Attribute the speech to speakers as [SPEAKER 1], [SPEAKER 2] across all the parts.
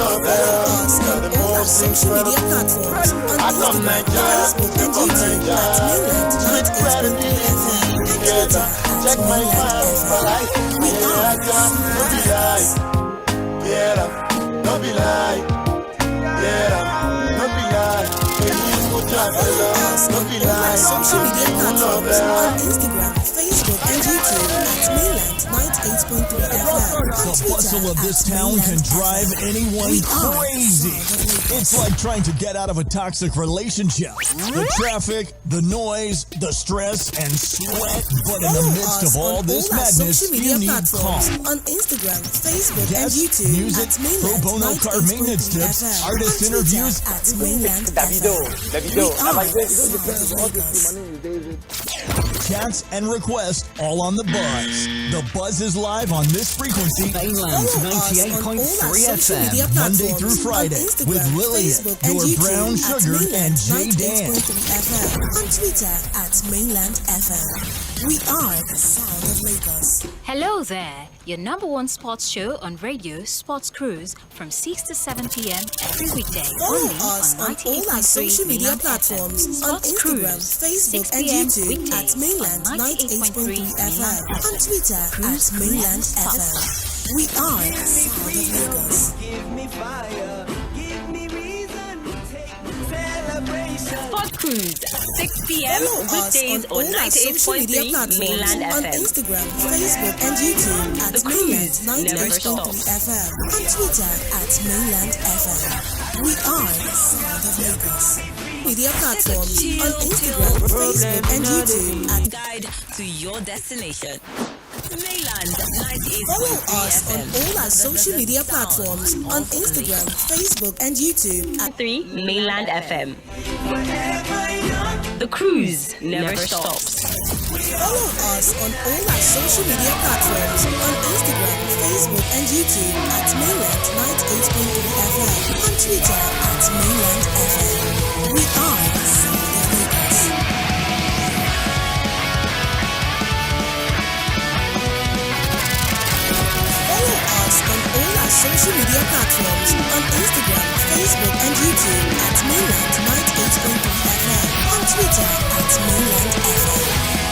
[SPEAKER 1] on all our social media platforms on Instagram, Facebook, and YouTube at Mainland 98.3 FM and Twitter at Mainland FM. We are the sound of Lagos.
[SPEAKER 2] Don't be lie. Don't be lie.
[SPEAKER 1] Follow us on all our social media platforms on Instagram, Facebook, and YouTube at Mainland 98.3 FM.
[SPEAKER 3] The bustle of this town can drive anyone crazy. It's like trying to get out of a toxic relationship. The traffic, the noise, the stress, and sweat. But in the midst of all this madness, you need calm.
[SPEAKER 1] On Instagram, Facebook, and
[SPEAKER 3] Guests,
[SPEAKER 1] YouTube
[SPEAKER 3] music,
[SPEAKER 1] at Mainland
[SPEAKER 3] pro bono car maintenance
[SPEAKER 1] 98.3
[SPEAKER 3] tips,
[SPEAKER 1] FM.
[SPEAKER 3] artist
[SPEAKER 1] On Twitter
[SPEAKER 3] interviews.
[SPEAKER 1] at Mainland FM. We are the sound of Lagos.
[SPEAKER 3] Chats and requests all on the buzz. The buzz is live on this frequency.
[SPEAKER 4] Mainland
[SPEAKER 1] Follow us on all our
[SPEAKER 4] 98.3
[SPEAKER 1] social media
[SPEAKER 4] FM.
[SPEAKER 3] Monday
[SPEAKER 1] platforms
[SPEAKER 3] through Friday
[SPEAKER 1] on Instagram,
[SPEAKER 3] with Lillian,
[SPEAKER 1] Facebook, and
[SPEAKER 3] your
[SPEAKER 1] YouTube
[SPEAKER 3] brown
[SPEAKER 1] at
[SPEAKER 3] sugar,
[SPEAKER 1] Mainland
[SPEAKER 3] and Jay Dan.
[SPEAKER 1] 98.3 FM. On Twitter at Mainland FM. We are the sound of Lagos.
[SPEAKER 5] Hello there, your number one sports show on radio, Sports Cruise, from 6 to 7 p.m. every weekday.
[SPEAKER 1] Follow
[SPEAKER 5] Only
[SPEAKER 1] us
[SPEAKER 5] on
[SPEAKER 1] on all our
[SPEAKER 5] 98.3
[SPEAKER 1] social media
[SPEAKER 5] Mainland
[SPEAKER 1] platforms
[SPEAKER 5] FM.
[SPEAKER 1] on
[SPEAKER 5] Sports
[SPEAKER 1] Instagram,
[SPEAKER 5] Cruise,
[SPEAKER 1] Facebook,
[SPEAKER 5] 6
[SPEAKER 1] and
[SPEAKER 5] p.m.
[SPEAKER 1] YouTube
[SPEAKER 5] weekdays
[SPEAKER 1] at Mainland
[SPEAKER 5] on
[SPEAKER 1] 98.3 FM. On Twitter at
[SPEAKER 5] Cruise
[SPEAKER 1] Mainland
[SPEAKER 5] Cruise
[SPEAKER 1] FM. We are the sound of Lagos.
[SPEAKER 6] Give me fire, give me reason, celebration.
[SPEAKER 5] Sport Cruise, 6 p.m.
[SPEAKER 1] Follow us
[SPEAKER 5] weekdays
[SPEAKER 1] on
[SPEAKER 5] on
[SPEAKER 1] all our social media
[SPEAKER 5] 98.3
[SPEAKER 1] platforms
[SPEAKER 5] Mainland
[SPEAKER 1] on
[SPEAKER 5] FM.
[SPEAKER 1] Instagram, Facebook, and YouTube at
[SPEAKER 5] The
[SPEAKER 1] Mainland
[SPEAKER 5] cruise never
[SPEAKER 1] 98.3
[SPEAKER 5] stops.
[SPEAKER 1] FM. On Twitter at Mainland FM. We are the sound of Lagos. Media platforms on Instagram, Facebook, and YouTube at
[SPEAKER 7] Guide to your destination. Mainland 98.3
[SPEAKER 1] Follow us on
[SPEAKER 7] FM.
[SPEAKER 1] all our social media platforms on Instagram, Facebook, and YouTube at
[SPEAKER 5] 3 Mainland FM. The cruise never stops.
[SPEAKER 1] Follow us on all our social media platforms on Instagram, Facebook, and YouTube at Mainland 98.3 FM. On Twitter at Mainland FM. We are the sound of Lagos. Follow us on all our social media platforms on Instagram, Facebook, and YouTube at Mainland 98.3 FM. On Twitter at Mainland FM.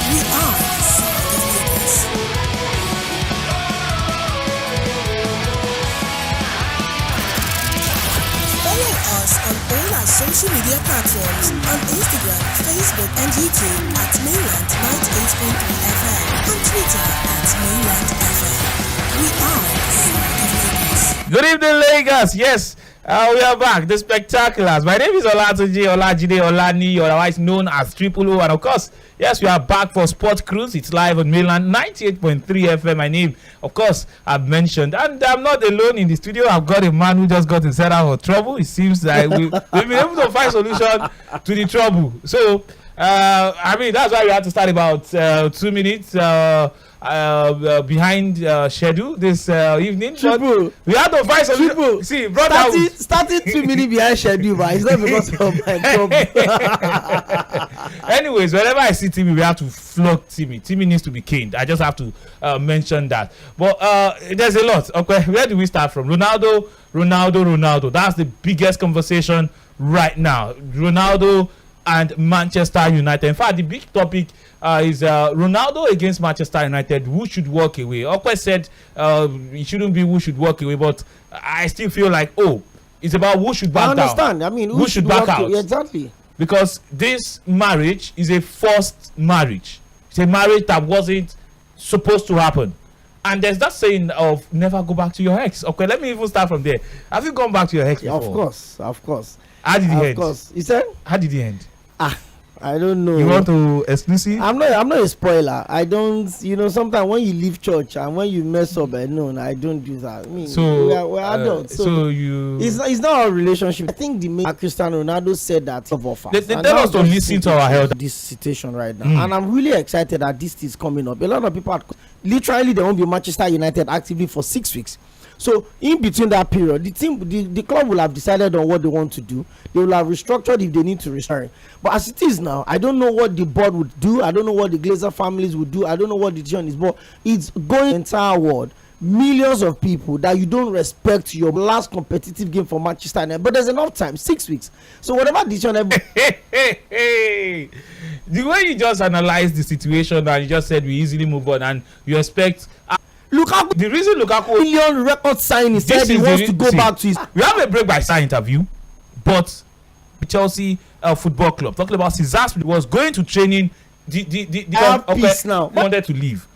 [SPEAKER 1] We are the sound of Lagos. Follow us on all our social media platforms on Instagram, Facebook, and YouTube at Mainland 98.3 FM. On Twitter at Mainland FM. We are the sound of Lagos.
[SPEAKER 8] Good evening, Lagos. Yes, we are back. The Spectaculars. My name is Olatunji Olajide Olani, otherwise known as Triple O. And of course, yes, we are back for Sport Cruise. It's live on Mainland 98.3 FM. My name, of course, I've mentioned. And I'm not alone in the studio. I've got a man who just got himself out of trouble. It seems like we've been able to find solution to the trouble. So, I mean, that's why we had to start about 2 minutes behind schedule this evening.
[SPEAKER 9] Triple.
[SPEAKER 8] We had to find some
[SPEAKER 9] Triple.
[SPEAKER 8] See, brother,
[SPEAKER 9] starting 2 minutes behind schedule, but it's not because of my job.
[SPEAKER 8] anyways, whenever I see Timmy, we have to flog Timmy. Timmy needs to be caned. I just have to mention that. But there's a lot. Okay, where do we start from? Ronaldo. That's the biggest conversation right now. Ronaldo and Manchester United. In fact, the big topic is Ronaldo against Manchester United. Who should walk away? Okwe said it shouldn't be who should walk away, but I still feel like, it's about who should back down.
[SPEAKER 9] I understand. I mean,
[SPEAKER 8] who should back out?
[SPEAKER 9] Exactly.
[SPEAKER 8] Because this marriage is a forced marriage. It's a marriage that wasn't supposed to happen. And there's that saying of never go back to your ex. Okay, let me even start from there. Have you gone back to your ex before?
[SPEAKER 9] Of course.
[SPEAKER 8] How did it end?
[SPEAKER 9] Of course. You said?
[SPEAKER 8] How did it end?
[SPEAKER 9] I don't know.
[SPEAKER 8] You want to exclusive?
[SPEAKER 9] I'm not a spoiler. I don't. Sometimes when you leave church and when you mess up, I don't do that. I mean,
[SPEAKER 8] so
[SPEAKER 9] we're adults.
[SPEAKER 8] So you.
[SPEAKER 9] It's not a relationship. I think the main Cristiano Ronaldo said that of offers.
[SPEAKER 8] They tell us to listen to our health.
[SPEAKER 9] This situation right now, and I'm really excited that this is coming up. A lot of people are literally they won't be Manchester United actively for 6 weeks. So in between that period, the club will have decided on what they want to do. They will have restructured if they need to restructure. But as it is now, I don't know what the board would do. I don't know what the Glazer families would do. I don't know what the decision is. But it's going the entire world millions of people that you don't respect your last competitive game for Manchester United, but there's enough time, 6 weeks. So whatever decision
[SPEAKER 8] the way you just analyzed the situation and you just said we easily move on and you expect
[SPEAKER 9] Lukaku,
[SPEAKER 8] the reason Lukaku
[SPEAKER 9] million record signing said he wants to go back to his.
[SPEAKER 8] We have a break by side interview, but Chelsea football club talking about Cesar was going to training. Now wanted to leave.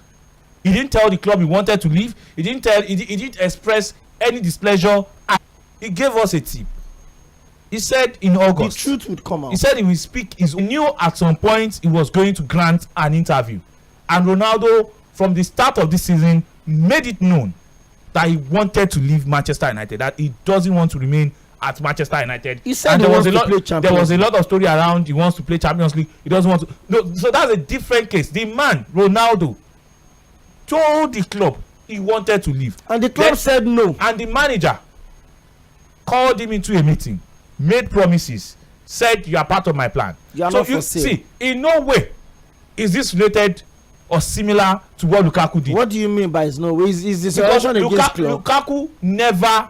[SPEAKER 8] He didn't tell the club he wanted to leave. He didn't express any displeasure. He gave us a tip. He said in August
[SPEAKER 9] the truth would come out.
[SPEAKER 8] He said he will speak. He knew at some point he was going to grant an interview, and Ronaldo from the start of this season made it known that he wanted to leave Manchester United, that he doesn't want to remain at Manchester United.
[SPEAKER 9] He said there was a lot
[SPEAKER 8] of story around he wants to play Champions League. He doesn't want to. No, so that's a different case. The man, Ronaldo, told the club he wanted to leave.
[SPEAKER 9] And the club said no.
[SPEAKER 8] And the manager called him into a meeting, made promises, said you are part of my plan.
[SPEAKER 9] You are not for sale.
[SPEAKER 8] See, in no way is this related or similar to what Lukaku did.
[SPEAKER 9] What do you mean by no way? Is the situation against club?
[SPEAKER 8] Lukaku never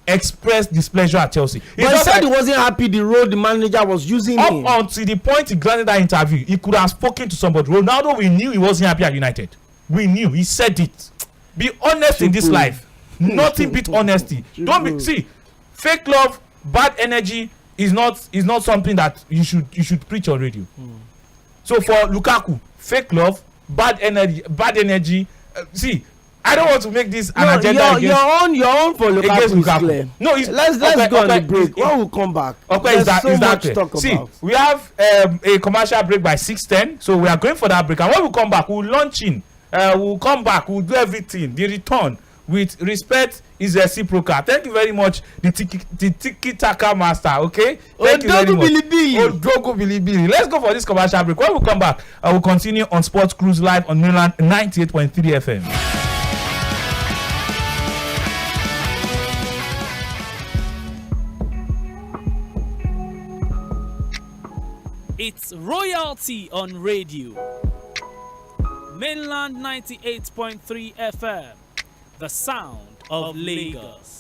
[SPEAKER 8] expressed displeasure at Chelsea.
[SPEAKER 9] But he said he wasn't happy the role the manager was using him.
[SPEAKER 8] Up until the point he granted that interview, he could have spoken to somebody. Ronaldo, we knew he wasn't happy at United. We knew. He said it. Be honest in this life. Nothing beat honesty. Don't be fake love, bad energy is not something that you should preach on radio. So for Lukaku, fake love, bad energy. See, I don't want to make this an agenda against
[SPEAKER 9] your own for Lukaku. No, let's go on the break. When we come back,
[SPEAKER 8] there's
[SPEAKER 9] so much to talk
[SPEAKER 8] See,
[SPEAKER 9] about.
[SPEAKER 8] we have a commercial break by 6:10, so we are going for that break. And when we come back, we'll launch in. We'll come back. We'll do everything. The return with respect is reciprocal. Thank you very much, the Tiki Taka master. Okay. Thank you very much. Odrogo Bilibili. Let's go for this commercial break. When we come back, I will continue on Sports Cruise Live on Mainland 98.3 FM.
[SPEAKER 2] It's royalty on radio. Mainland 98.3 FM. The sound of Lagos.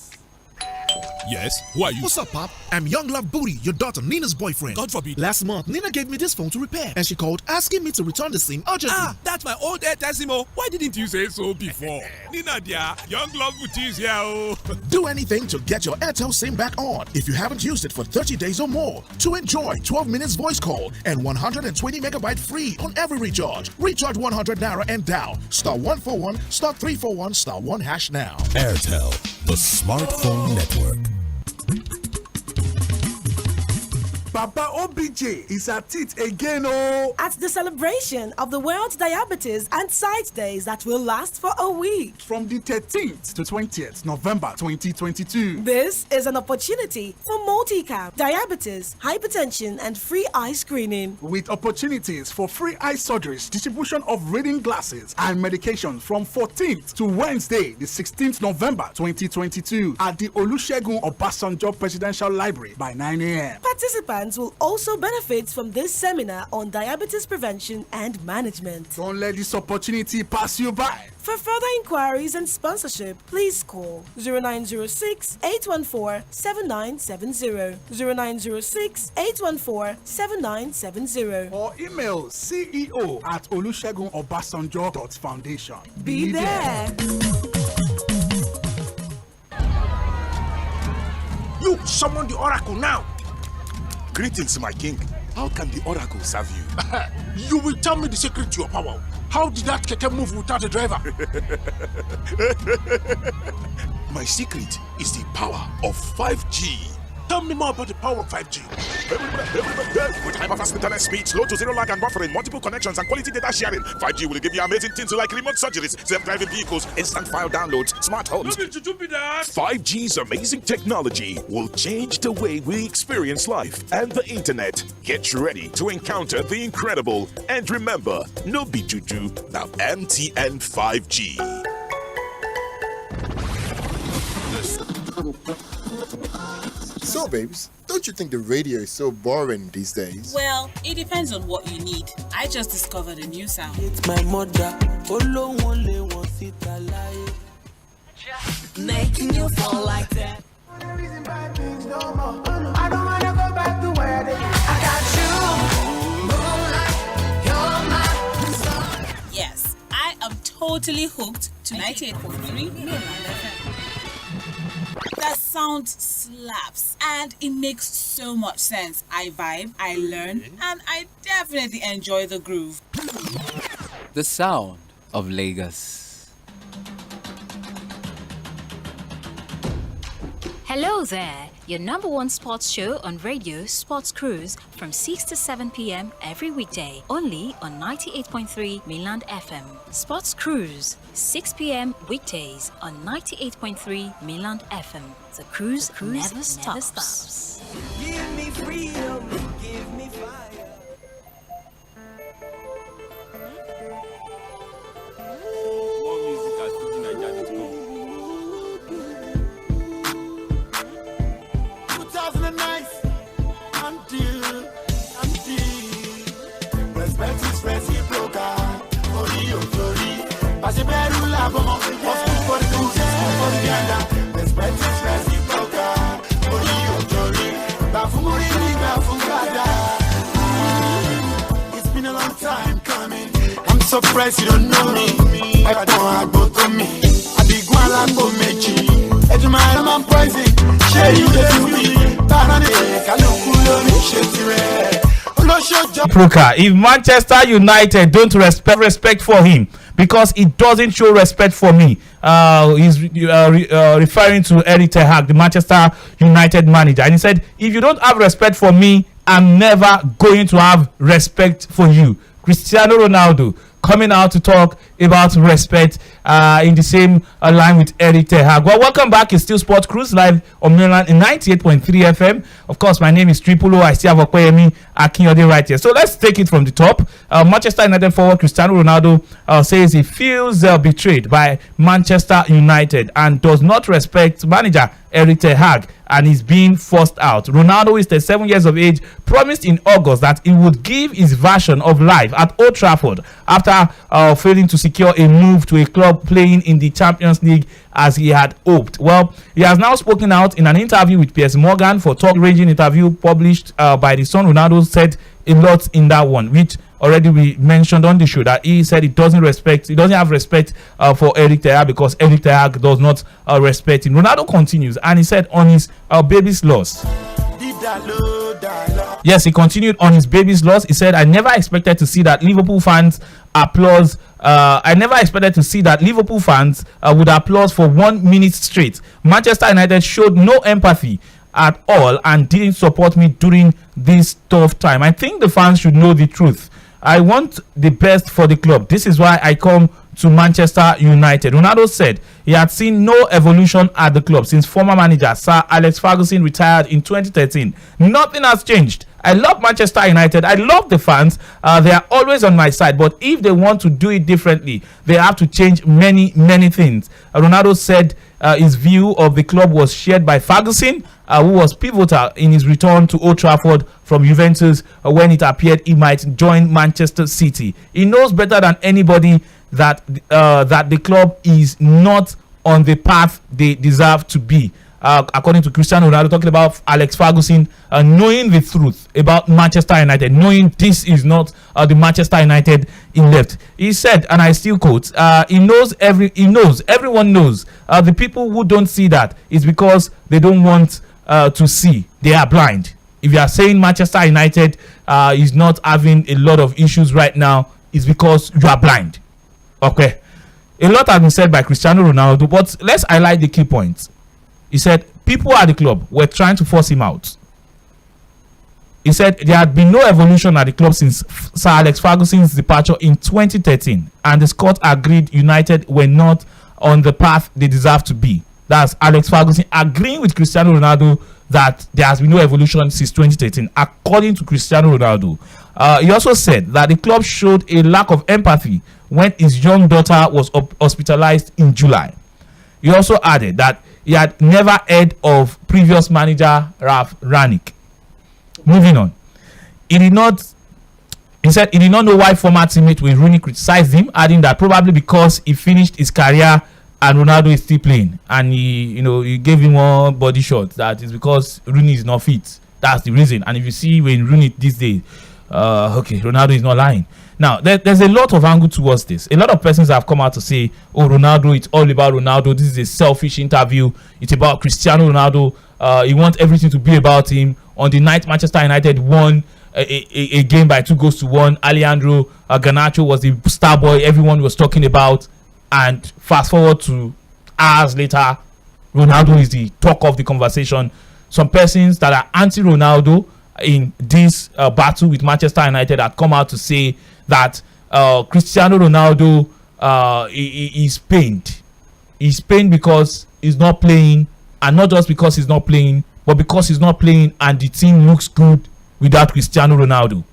[SPEAKER 4] Yes, who are you? What's up, Pop? I'm Young Love Booty, your daughter Nina's boyfriend. God forbid. Last month, Nina gave me this phone to repair, and she called asking me to return the SIM urgently.
[SPEAKER 10] That's my old Airtel SIM. Why didn't you say so before? Nina, dear, Young Love Booty is here.
[SPEAKER 4] Do anything to get your Airtel SIM back on if you haven't used it for 30 days or more. To enjoy 12 minutes voice call and 120 megabyte free on every recharge. Recharge 100 Naira and down. *141, *341, *1# now.
[SPEAKER 11] Airtel, the smartphone network.
[SPEAKER 12] Papa OBJ is at it again, oh!
[SPEAKER 1] At the celebration of the World Diabetes and Sight Days that will last for a week.
[SPEAKER 12] From the 13th to 20th November 2022.
[SPEAKER 1] This is an opportunity for multi-cam, diabetes, hypertension, and free eye screening.
[SPEAKER 12] With opportunities for free eye surgeries, distribution of reading glasses, and medication from 14th to Wednesday, the 16th November 2022 at the Olusegun Obasanjo Presidential Library by 9 a.m.
[SPEAKER 1] Participants will also benefit from this seminar on diabetes prevention and management.
[SPEAKER 12] Don't let this opportunity pass you by.
[SPEAKER 1] For further inquiries and sponsorship, please call 0906-814-7970, 0906-814-7970,
[SPEAKER 12] or email ceo@olusegunobasanjo.foundation.
[SPEAKER 1] Be there.
[SPEAKER 10] You summon the oracle now. Greetings, my king. How can the oracle serve you? You will tell me the secret to your power. How did that keke move without a driver? My secret is the power of 5G. Tell me more about the power of 5G.
[SPEAKER 13] With hyper-fast internet speed, slow to zero lag and buffering, multiple connections and quality data sharing, 5G will give you amazing things like remote surgeries, self-driving vehicles, instant file downloads, smart homes. 5G's amazing technology will change the way we experience life and the internet. Get ready to encounter the incredible. And remember, no be juju, now MTN 5G.
[SPEAKER 14] So, babes, don't you think the radio is so boring these days?
[SPEAKER 15] Well, it depends on what you need. I just discovered a new sound.
[SPEAKER 6] It's my mother. Making you fall like that.
[SPEAKER 16] I don't wanna go back to where they I got you.
[SPEAKER 15] Yes, I am totally hooked to 98.3 Mainland FM. That sound slaps and it makes so much sense. I vibe, I learn, and I definitely enjoy the groove.
[SPEAKER 17] The sound of Lagos.
[SPEAKER 5] Hello there, your number one sports show on radio, Sports Cruise, from 6 to 7 p.m. every weekday, only on 98.3 Mainland FM. Sports Cruise, 6 p.m. weekdays on 98.3 Mainland FM. The cruise never stops.
[SPEAKER 6] Give me freedom, give me fire.
[SPEAKER 18] More music at FujiNigeria.com.
[SPEAKER 16] 2009 until respect is reciprocal. Respect is reciprocal. It's been a long time coming. I'm surprised you don't know me. I don't have both of me. I be going like Bomechi. Edgemire, I'm poison. Share you the movie.
[SPEAKER 8] Proka, if Manchester United don't respect for him because he doesn't show respect for me, he's referring to Erik ten Hag, the Manchester United manager, and he said, if you don't have respect for me, I'm never going to have respect for you. Cristiano Ronaldo coming out to talk about respect in the same line with Erik ten Hag. Well, welcome back. It's still Sports Cruise live on Mainland in 98.3 FM. Of course, my name is Tripolo. I still have Okoyemi Akinyode right here. So let's take it from the top. Manchester United forward Cristiano Ronaldo says he feels betrayed by Manchester United and does not respect manager Erik ten Hag and is being forced out. Ronaldo is 37 years of age, promised in August that he would give his version of life at Old Trafford after failing to secure a move to a club playing in the Champions League as he had hoped. Well, he has now spoken out in an interview with Piers Morgan for talk-ranging interview published by The Sun. Ronaldo said a lot in that one, which already we mentioned on the show, that he said he doesn't have respect for Erik ten Hag because Erik ten Hag does not respect him. Ronaldo continues and he said on his baby's loss. Yes, he continued on his baby's loss. He said, I never expected to see that Liverpool fans applause. I never expected to see that Liverpool fans would applause for 1 minute straight. Manchester United showed no empathy at all and didn't support me during this tough time. I think the fans should know the truth. I want the best for the club. This is why I come to Manchester United. Ronaldo said he had seen no evolution at the club since former manager Sir Alex Ferguson retired in 2013. Nothing has changed. I love Manchester United. I love the fans. They are always on my side. But if they want to do it differently, they have to change many things. Ronaldo said his view of the club was shared by Ferguson, who was pivotal in his return to Old Trafford from Juventus when it appeared he might join Manchester City. He knows better than anybody that the club is not on the path they deserve to be. According to Cristiano Ronaldo, talking about Alex Ferguson knowing the truth about Manchester United, knowing this is not the Manchester United he left. He said, and I still quote, everyone knows. The people who don't see that is because they don't want to see. They are blind. If you are saying Manchester United is not having a lot of issues right now, it's because you are blind. Okay. A lot has been said by Cristiano Ronaldo, but let's highlight the key points. He said people at the club were trying to force him out. He said there had been no evolution at the club since Sir Alex Ferguson's departure in 2013, and the Scots agreed United were not on the path they deserve to be. That's Alex Ferguson agreeing with Cristiano Ronaldo that there has been no evolution since 2013, according to Cristiano Ronaldo. He also said that the club showed a lack of empathy when his young daughter was hospitalized in July. He also added that he had never heard of previous manager Ralph Rangnick. Moving on, he said he did not know why former teammate Wayne Rooney criticized him, adding that probably because he finished his career and Ronaldo is still playing, and he gave him one body shot. That is because Rooney is not fit. That's the reason. And if you see Wayne Rooney these days, okay, Ronaldo is not lying. Now, there's a lot of angle towards this. A lot of persons have come out to say, oh, Ronaldo, it's all about Ronaldo. This is a selfish interview. It's about Cristiano Ronaldo. He wants everything to be about him. On the night Manchester United won a game by 2-1, Alejandro Garnacho was the star boy everyone was talking about. And fast forward to hours later, Ronaldo is the talk of the conversation. Some persons that are anti-Ronaldo in this battle with Manchester United had come out to say that Cristiano Ronaldo is pained. He's pained because he's not playing, and not just because he's not playing, but because he's not playing and the team looks good without Cristiano Ronaldo.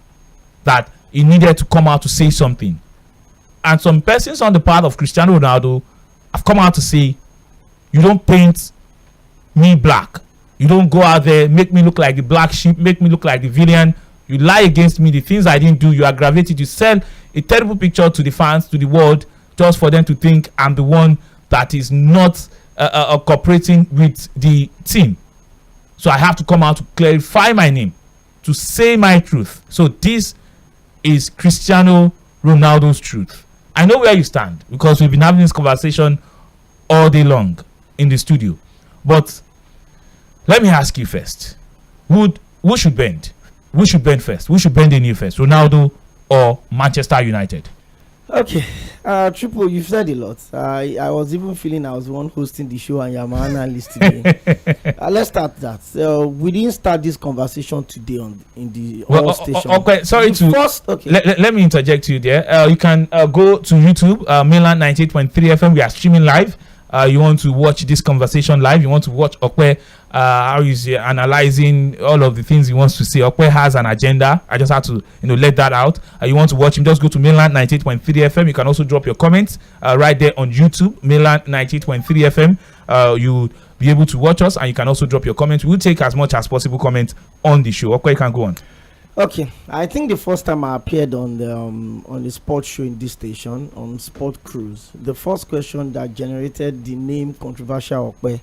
[SPEAKER 8] That he needed to come out to say something. And some persons on the part of Cristiano Ronaldo have come out to say, you don't paint me black. You don't go out there, make me look like the black sheep, make me look like the villain. You lie against me, the things I didn't do, you aggravate it, you send a terrible picture to the fans, to the world, just for them to think I'm the one that is not cooperating with the team. So I have to come out to clarify my name, to say my truth. So this is Cristiano Ronaldo's truth. I know where you stand because we've been having this conversation all day long in the studio. But let me ask you first. Who should bend? Who should bend first? Who should bend the knee first? Ronaldo or Manchester United?
[SPEAKER 9] Okay, Triple, you've said a lot. I was even feeling I was the one hosting the show and you're my analyst today. Let's start that. We didn't start this conversation today in the station.
[SPEAKER 8] Okay, sorry
[SPEAKER 9] the first, okay.
[SPEAKER 8] Let me interject you there. You can go to YouTube, Mainland 98.3 FM. We are streaming live. You want to watch this conversation live, you want to watch Okwe, how he's analyzing all of the things he wants to say. Okwe has an agenda. I just have to let that out. You want to watch him, just go to Mainland 98.3 FM. You can also drop your comments right there on YouTube, Mainland 98.3 FM. You'll be able to watch us, and you can also drop your comments. We'll take as much as possible comments on the show. Okwe, you can go on.
[SPEAKER 9] Okay, I think the first time I appeared on the sports show in this station, on Sport Cruise, the first question that generated the name Controversial Okwe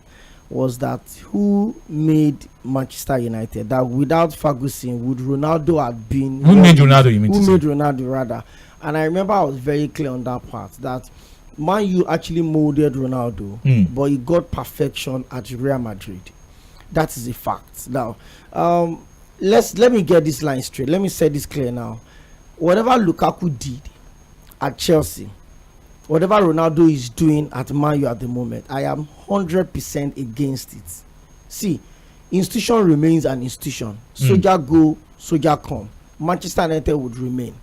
[SPEAKER 9] was that who made Manchester United? That without Ferguson, would Ronaldo have been...
[SPEAKER 8] Who made Ronaldo, you mean
[SPEAKER 9] Who made Ronaldo, rather. And I remember I was very clear on that part, that Man U actually molded Ronaldo, but he got perfection at Real Madrid. That is a fact. Now, let me get this line straight. Let me say this clear now. Whatever Lukaku did at Chelsea, whatever Ronaldo is doing at Man U at the moment, I am 100% against it. See, institution remains an institution. Soldier go, soldier come. Manchester United would remain.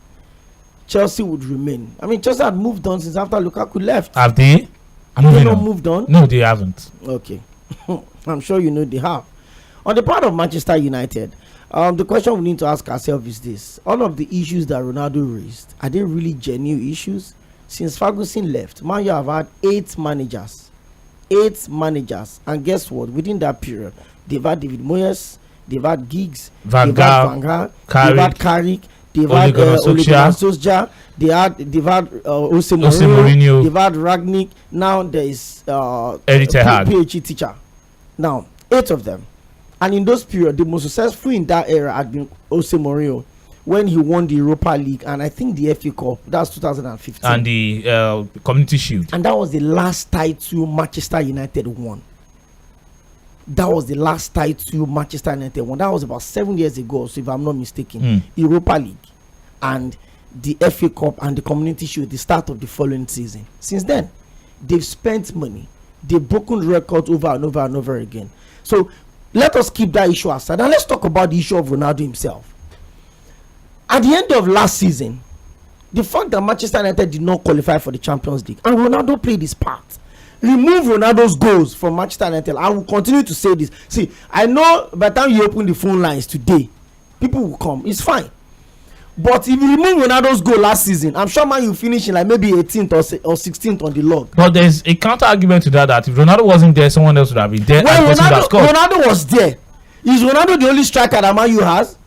[SPEAKER 9] Chelsea would remain. I mean, Chelsea had moved on since after Lukaku left.
[SPEAKER 8] Have they?
[SPEAKER 9] Have they not moved on?
[SPEAKER 8] No, they haven't.
[SPEAKER 9] Okay. I'm sure you know they have. On the part of Manchester United, the question we need to ask ourselves is this: all of the issues that Ronaldo raised, are they really genuine issues? Since Ferguson left, Man U have had 8 managers, and guess what? Within that period, they've had David Moyes, they've had Giggs,
[SPEAKER 8] Van Gaal,
[SPEAKER 9] they've had Carrick, they've had Ole Gunnar Solskjaer, they've had Jose Mourinho, they've had Rangnick. Now there is PhD teacher. Now 8 of them. And in those periods, the most successful in that era had been Jose Mourinho when he won the Europa League and I think the FA Cup. That's 2015.
[SPEAKER 8] And the Community Shield.
[SPEAKER 9] And that was the last title Manchester United won. That was the last title Manchester United won. That was about 7 years ago, so if I'm not mistaken. Europa League and the FA Cup and the Community Shield, the start of the following season. Since then, they've spent money. They've broken records over and over and over again. So let us keep that issue aside and let's talk about the issue of Ronaldo himself. At the end of last season, the fact that Manchester United did not qualify for the Champions League and Ronaldo played his part. Remove Ronaldo's goals from Manchester United. I will continue to say this. See, I know by the time you open the phone lines today, people will come. It's fine. But if you remove Ronaldo's goal last season, I'm sure Man you finish in like maybe 18th or 16th on the log.
[SPEAKER 8] But there's a counter argument to that if Ronaldo wasn't there, someone else would have been there.
[SPEAKER 9] Well, Ronaldo was there. Is Ronaldo the only striker that Man U has?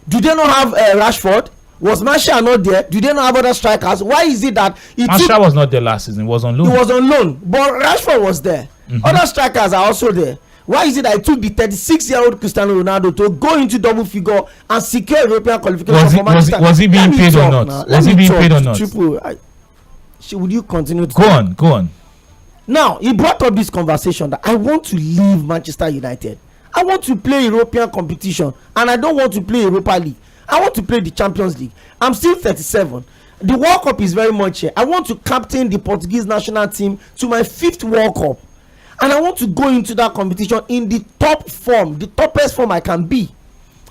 [SPEAKER 9] Do they not have Rashford? Was Martial not there? Do they not have other strikers? Why is it that
[SPEAKER 8] Martial was not there last season? He was on loan.
[SPEAKER 9] He was on loan, but Rashford was there. Other strikers are also there. Why is it that it took the 36-year-old Cristiano Ronaldo to go into double figure and secure European qualification for Manchester?
[SPEAKER 8] Was he being paid or not? Was he being paid or not?
[SPEAKER 9] Would you continue to
[SPEAKER 8] go on?
[SPEAKER 9] Now, he brought up this conversation that I want to leave Manchester United. I want to play European competition and I don't want to play Europa League. I want to play the Champions League. I'm still 37. The World Cup is very much here. I want to captain the Portuguese national team to my 5th World Cup. And I want to go into that competition in the top form, the toppest form I can be.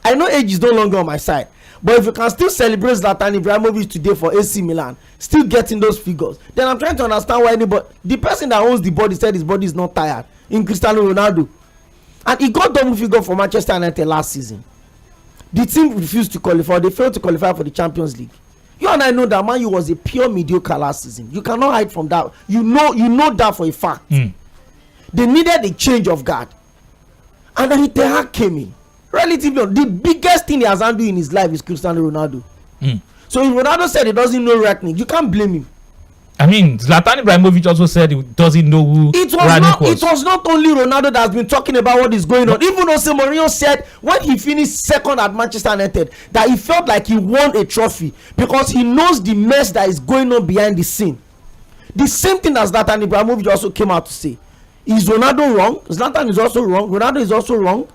[SPEAKER 9] I know age is no longer on my side. But if you can still celebrate Zlatan Ibrahimovic today for AC Milan, still getting those figures, then I'm trying to understand why anybody, the person that owns the body said his body is not tired, in Cristiano Ronaldo. And he got double figure for Manchester United last season. The team refused to qualify. They failed to qualify for the Champions League. You and I know that Man U was a pure mediocre last season. You cannot hide from that. You know that for a fact. They needed a change of guard. And then Ten Hag came in. Relatively, the biggest thing he has handled in his life is Cristiano Ronaldo. So if Ronaldo said he doesn't know Rangnick, you can't blame him.
[SPEAKER 8] I mean, Zlatan Ibrahimovic also said he doesn't know who Rangnick was.
[SPEAKER 9] It was not only Ronaldo that has been talking about what is going on. Even Jose Mourinho said when he finished second at Manchester United that he felt like he won a trophy because he knows the mess that is going on behind the scene. The same thing as Zlatan Ibrahimovic also came out to say. Is Ronaldo wrong? Zlatan is also wrong. Ronaldo is also wrong.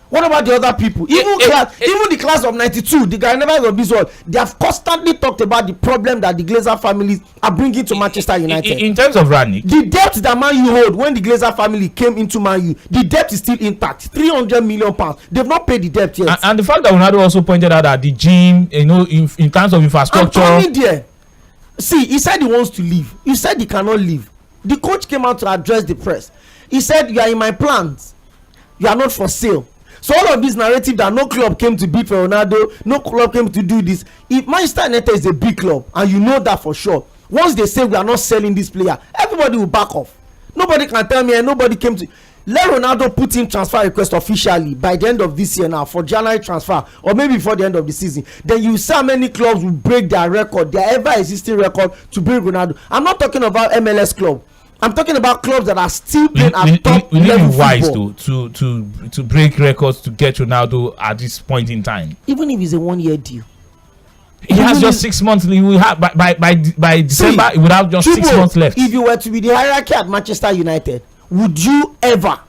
[SPEAKER 9] What about the other people? Even the class of 92, the Ghanaians of this world, they have constantly talked about the problem that the Glazer families are bringing to Manchester United.
[SPEAKER 8] In terms of Rangnick,
[SPEAKER 9] the debt that Man U hold when the Glazer family came into Man U, the debt is still intact. 300 million pounds. They've not paid the debt yet.
[SPEAKER 8] And the fact that Ronaldo also pointed out that the gym, in terms of infrastructure.
[SPEAKER 9] I'm coming there. See, he said he wants to leave. He said he cannot leave. The coach came out to address the press. He said, "You are in my plans. You are not for sale." So all of this narrative that no club came to beat for Ronaldo, no club came to do this. If Manchester United is a big club, and you know that for sure, once they say we are not selling this player, everybody will back off. Nobody can tell me, and nobody came to. Let Ronaldo put in transfer request officially by the end of this year now for January transfer, or maybe before the end of the season. Then you see how many clubs will break their record, their ever existing record, to bring Ronaldo. I'm not talking about MLS club. I'm talking about clubs that are still playing at top level.
[SPEAKER 8] Will it be wise though to break records to get Ronaldo at this point in time?
[SPEAKER 9] Even if it's a 1-year deal,
[SPEAKER 8] he has just 6 months. He will have by December. He would have just 6 months left.
[SPEAKER 9] If you were to be the hierarchy at Manchester United, would you ever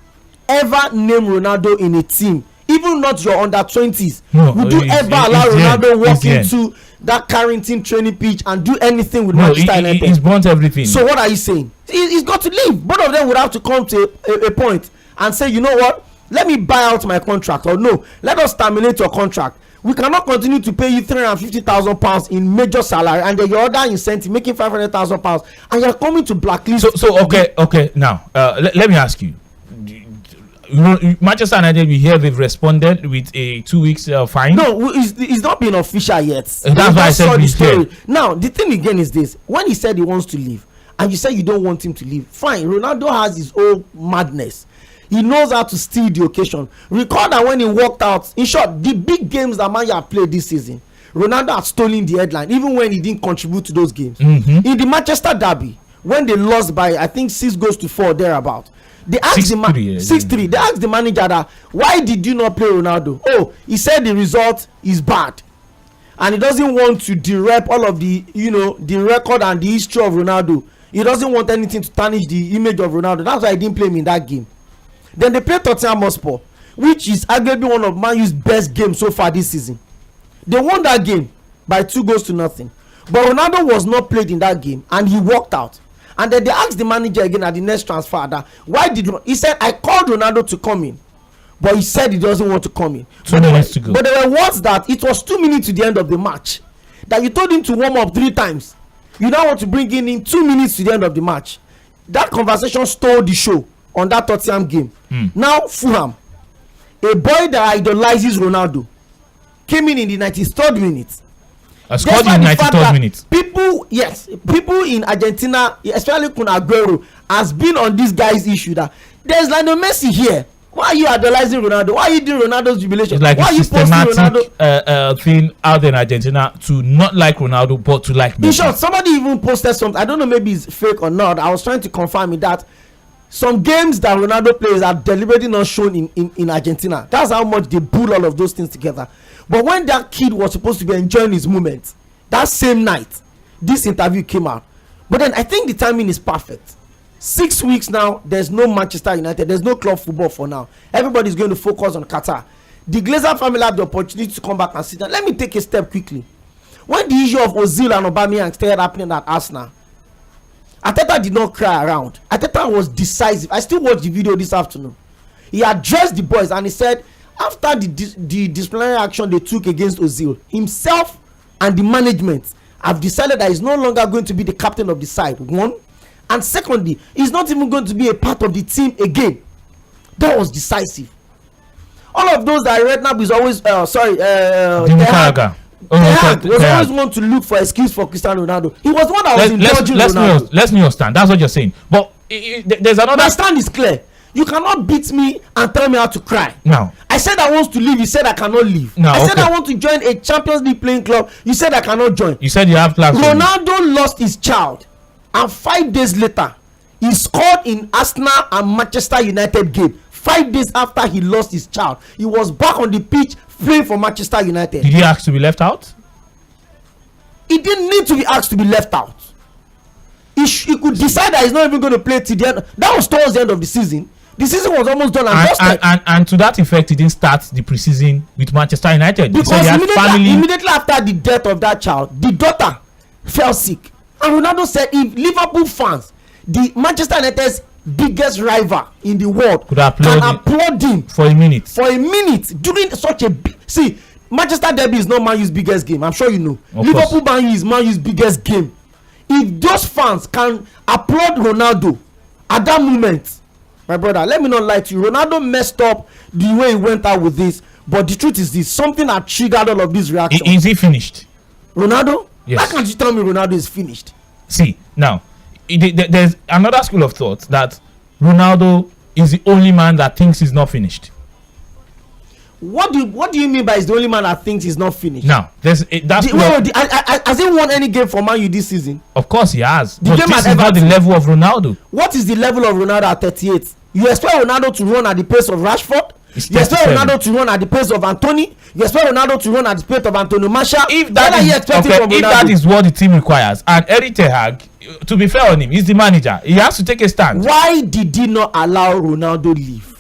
[SPEAKER 9] name Ronaldo in a team, even not your under 20s?
[SPEAKER 8] No,
[SPEAKER 9] would you ever allow Ronaldo walk into that Carrington training pitch and do anything with Manchester United?
[SPEAKER 8] He's burnt everything.
[SPEAKER 9] So what are you saying? He's got to leave. Both of them would have to come to a point and say, you know what, let me buy out my contract, or no, let us terminate your contract. We cannot continue to pay you £350,000 in major salary, and then your other incentive making £500,000, and you're coming to blacklist.
[SPEAKER 8] So okay. Now let me ask you. Manchester United, we hear they've responded with a 2 weeks fine.
[SPEAKER 9] No, it's not been official yet.
[SPEAKER 8] That's why I said the story.
[SPEAKER 9] Now the thing again is this: when he said he wants to leave, and you say you don't want him to leave, fine. Ronaldo has his own madness. He knows how to steal the occasion. Recall that when he walked out, in short, the big games that Man U have played this season, Ronaldo had stolen the headline, even when he didn't contribute to those games. In the Manchester derby, when they lost by I think 6-4 thereabout, they asked 6-3. They asked the manager that, why did you not play Ronaldo? Oh, he said the result is bad, and he doesn't want to derep all of the the record and the history of Ronaldo. He doesn't want anything to tarnish the image of Ronaldo. That's why he didn't play him in that game. Then they played Tottenham Hotspur, which is arguably one of Man U's best games so far this season. They won that game by 2-0. But Ronaldo was not played in that game, and he walked out. And then they asked the manager again at the next transfer that, why did he said, I called Ronaldo to come in, but he said he doesn't want to come in.
[SPEAKER 8] 2 minutes to go.
[SPEAKER 9] But there were words that it was 2 minutes to the end of the match, that you told him to warm up 3 times. You now want to bring in 2 minutes to the end of the match. That conversation stole the show on that Tottenham game. Now Fulham, a boy that idolizes Ronaldo, came in the 93rd minute.
[SPEAKER 8] Scored in 93rd minute.
[SPEAKER 9] People in Argentina, especially Kun Aguero, has been on this guy's issue that there's Lionel Messi here. Why are you idolizing Ronaldo? Why are you doing Ronaldo's jubilation?
[SPEAKER 8] It's like
[SPEAKER 9] why
[SPEAKER 8] a systematic thing out there in Argentina to not like Ronaldo but to like Messi.
[SPEAKER 9] In short, somebody even posted something. I don't know, maybe it's fake or not. I was trying to confirm it that some games that Ronaldo plays are deliberately not shown in Argentina. That's how much they pull all of those things together. But when that kid was supposed to be enjoying his moment, that same night, this interview came out. But then I think the timing is perfect. 6 weeks now, there's no Manchester United, there's no club football for now. Everybody's going to focus on Qatar. The Glazer family have the opportunity to come back and sit down. Let me take a step quickly. When the issue of Ozil and Aubameyang started happening at Arsenal, Arteta did not cry around. Arteta was decisive. I still watched the video this afternoon. He addressed the boys and he said, after the disciplinary action they took against Ozil, himself and the management have decided that he's no longer going to be the captain of the side. One. And secondly, he's not even going to be a part of the team again. That was decisive. All of those that I read now is always was always want to look for excuse for Cristiano Ronaldo. He was the one that was indulging Ronaldo.
[SPEAKER 8] Let's know your stand. That's what you're saying. But there's another.
[SPEAKER 9] My stand is clear. You cannot beat me and tell me how to cry.
[SPEAKER 8] No.
[SPEAKER 9] I said I want to leave. You said I cannot leave.
[SPEAKER 8] No,
[SPEAKER 9] I said I want to join a Champions League playing club. You said I cannot join.
[SPEAKER 8] You said you have plans.
[SPEAKER 9] Ronaldo lost his child, and 5 days later, he scored in Arsenal and Manchester United game. 5 days after he lost his child, he was back on the pitch playing for Manchester United.
[SPEAKER 8] Did he ask to be left out?
[SPEAKER 9] He didn't need to be asked to be left out. He could decide that he's not even going to play till the end. That was towards the end of the season. The season was almost done
[SPEAKER 8] and to that effect, he didn't start the preseason with Manchester United
[SPEAKER 9] because immediately after the death of that child, the daughter fell sick, and Ronaldo said if Liverpool fans, the Manchester United's biggest rival in the world,
[SPEAKER 8] can
[SPEAKER 9] applaud him
[SPEAKER 8] for a minute
[SPEAKER 9] during such a see, Manchester derby is not Man U's biggest game. I'm sure you know.
[SPEAKER 8] Of
[SPEAKER 9] Liverpool
[SPEAKER 8] course.
[SPEAKER 9] Man U is Man U's biggest game. If those fans can applaud Ronaldo at that moment, my brother, let me not lie to you. Ronaldo messed up the way he went out with this, but the truth is this: something that triggered all of this reaction.
[SPEAKER 8] Is he finished?
[SPEAKER 9] Ronaldo?
[SPEAKER 8] Yes.
[SPEAKER 9] Why can't you tell me Ronaldo is finished?
[SPEAKER 8] See, now there's another school of thought that Ronaldo is the only man that thinks he's not finished.
[SPEAKER 9] What do you mean by he's the only man that thinks he's not finished?
[SPEAKER 8] Now, has
[SPEAKER 9] he won any game for Man U this season?
[SPEAKER 8] Of course he has.
[SPEAKER 9] The
[SPEAKER 8] But
[SPEAKER 9] game
[SPEAKER 8] this
[SPEAKER 9] at
[SPEAKER 8] is not the
[SPEAKER 9] Everton.
[SPEAKER 8] level of Ronaldo.
[SPEAKER 9] What is the level of Ronaldo at 38? You expect Ronaldo to run at the pace of Rashford?
[SPEAKER 8] It's
[SPEAKER 9] You expect
[SPEAKER 8] 37.
[SPEAKER 9] Ronaldo to run at the pace of Anthony? You expect Ronaldo to run at the pace of Antonio Martial?
[SPEAKER 8] If
[SPEAKER 9] What
[SPEAKER 8] that
[SPEAKER 9] are you
[SPEAKER 8] is
[SPEAKER 9] expecting
[SPEAKER 8] okay,
[SPEAKER 9] from
[SPEAKER 8] if
[SPEAKER 9] Ronaldo?
[SPEAKER 8] that is what the team requires, and Eric Ten Hag, to be fair on him, he's the manager. He has to take a stand.
[SPEAKER 9] Why did he not allow Ronaldo leave?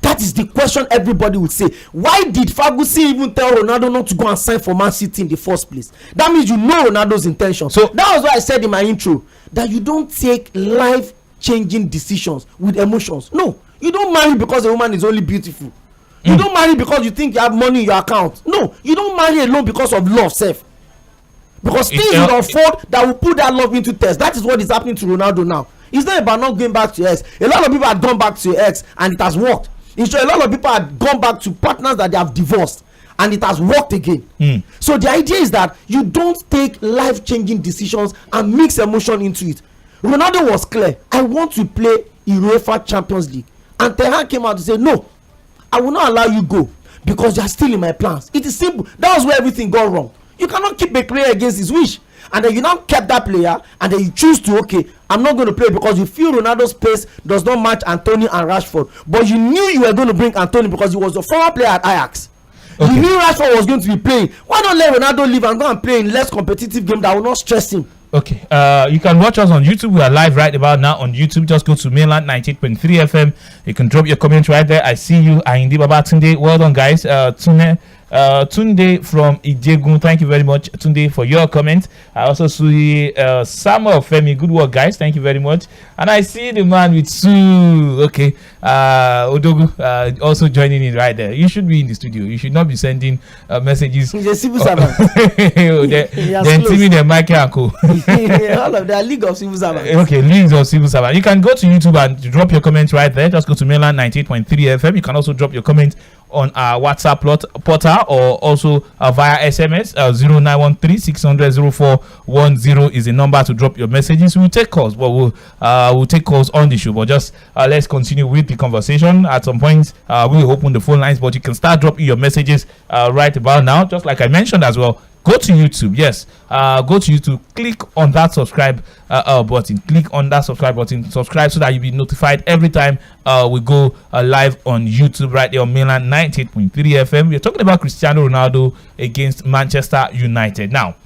[SPEAKER 9] That is the question everybody would say. Why did Ferguson even tell Ronaldo not to go and sign for Man City in the first place? That means you know Ronaldo's intention. So that was why I said in my intro that you don't take life-changing decisions with emotions. No, you don't marry because a woman is only beautiful. You don't marry because you think you have money in your account. No, you don't marry alone because of love, self. Because things will unfold that will put that love into test. That is what is happening to Ronaldo now. It's not about not going back to your ex. A lot of people have gone back to your ex and it has worked. In short, a lot of people have gone back to partners that they have divorced and it has worked again. So the idea is that you don't take life-changing decisions and mix emotion into it. Ronaldo was clear. I want to play UEFA Champions League. And Ten Hag came out to say, no, I will not allow you go because you are still in my plans. It is simple. That was where everything got wrong. You cannot keep a player against his wish. And then you now kept that player and then you choose to, okay, I'm not going to play because you feel Ronaldo's pace does not match Anthony and Rashford. But you knew you were going to bring Anthony because he was a former player at Ajax. Okay. You knew Rashford was going to be playing. Why not let Ronaldo leave and go and play in less competitive game that will not stress him?
[SPEAKER 8] Okay, you can watch us on YouTube. We are live right about now on YouTube. Just go to Mainland 98.3 FM. You can drop your comments right there. I see you, Ayinde Babatunde. Well done, guys. Tunde from Ijegun. Thank you very much, Tunde, for your comment. I also see Samuel Femi. Good work, guys. Thank you very much. And I see the man with Sue. Okay, Odogu also joining in right there. You should be in the studio. You should not be sending messages.
[SPEAKER 9] He's a civil servant.
[SPEAKER 8] Then Timmy, then Michael and Co.
[SPEAKER 9] All of the League of Civil Servants.
[SPEAKER 8] Okay, League of Civil Servants. You can go to YouTube and drop your comments right there. Just go to Mainland 98.3 FM. You can also drop your comments on our WhatsApp portal or also via SMS. 0913-600-0410 is the number to drop your messages. We'll take calls, but we'll take calls on the show. But just let's continue with the conversation. At some point, we'll open the phone lines, but you can start dropping your messages right about now. Just like I mentioned as well, go to YouTube. Yes, go to YouTube. Click on that subscribe button. Click on that subscribe button. Subscribe so that you'll be notified every time we go live on YouTube right there on Mainland 98.3 FM. We're talking about Cristiano Ronaldo against Manchester United. Now,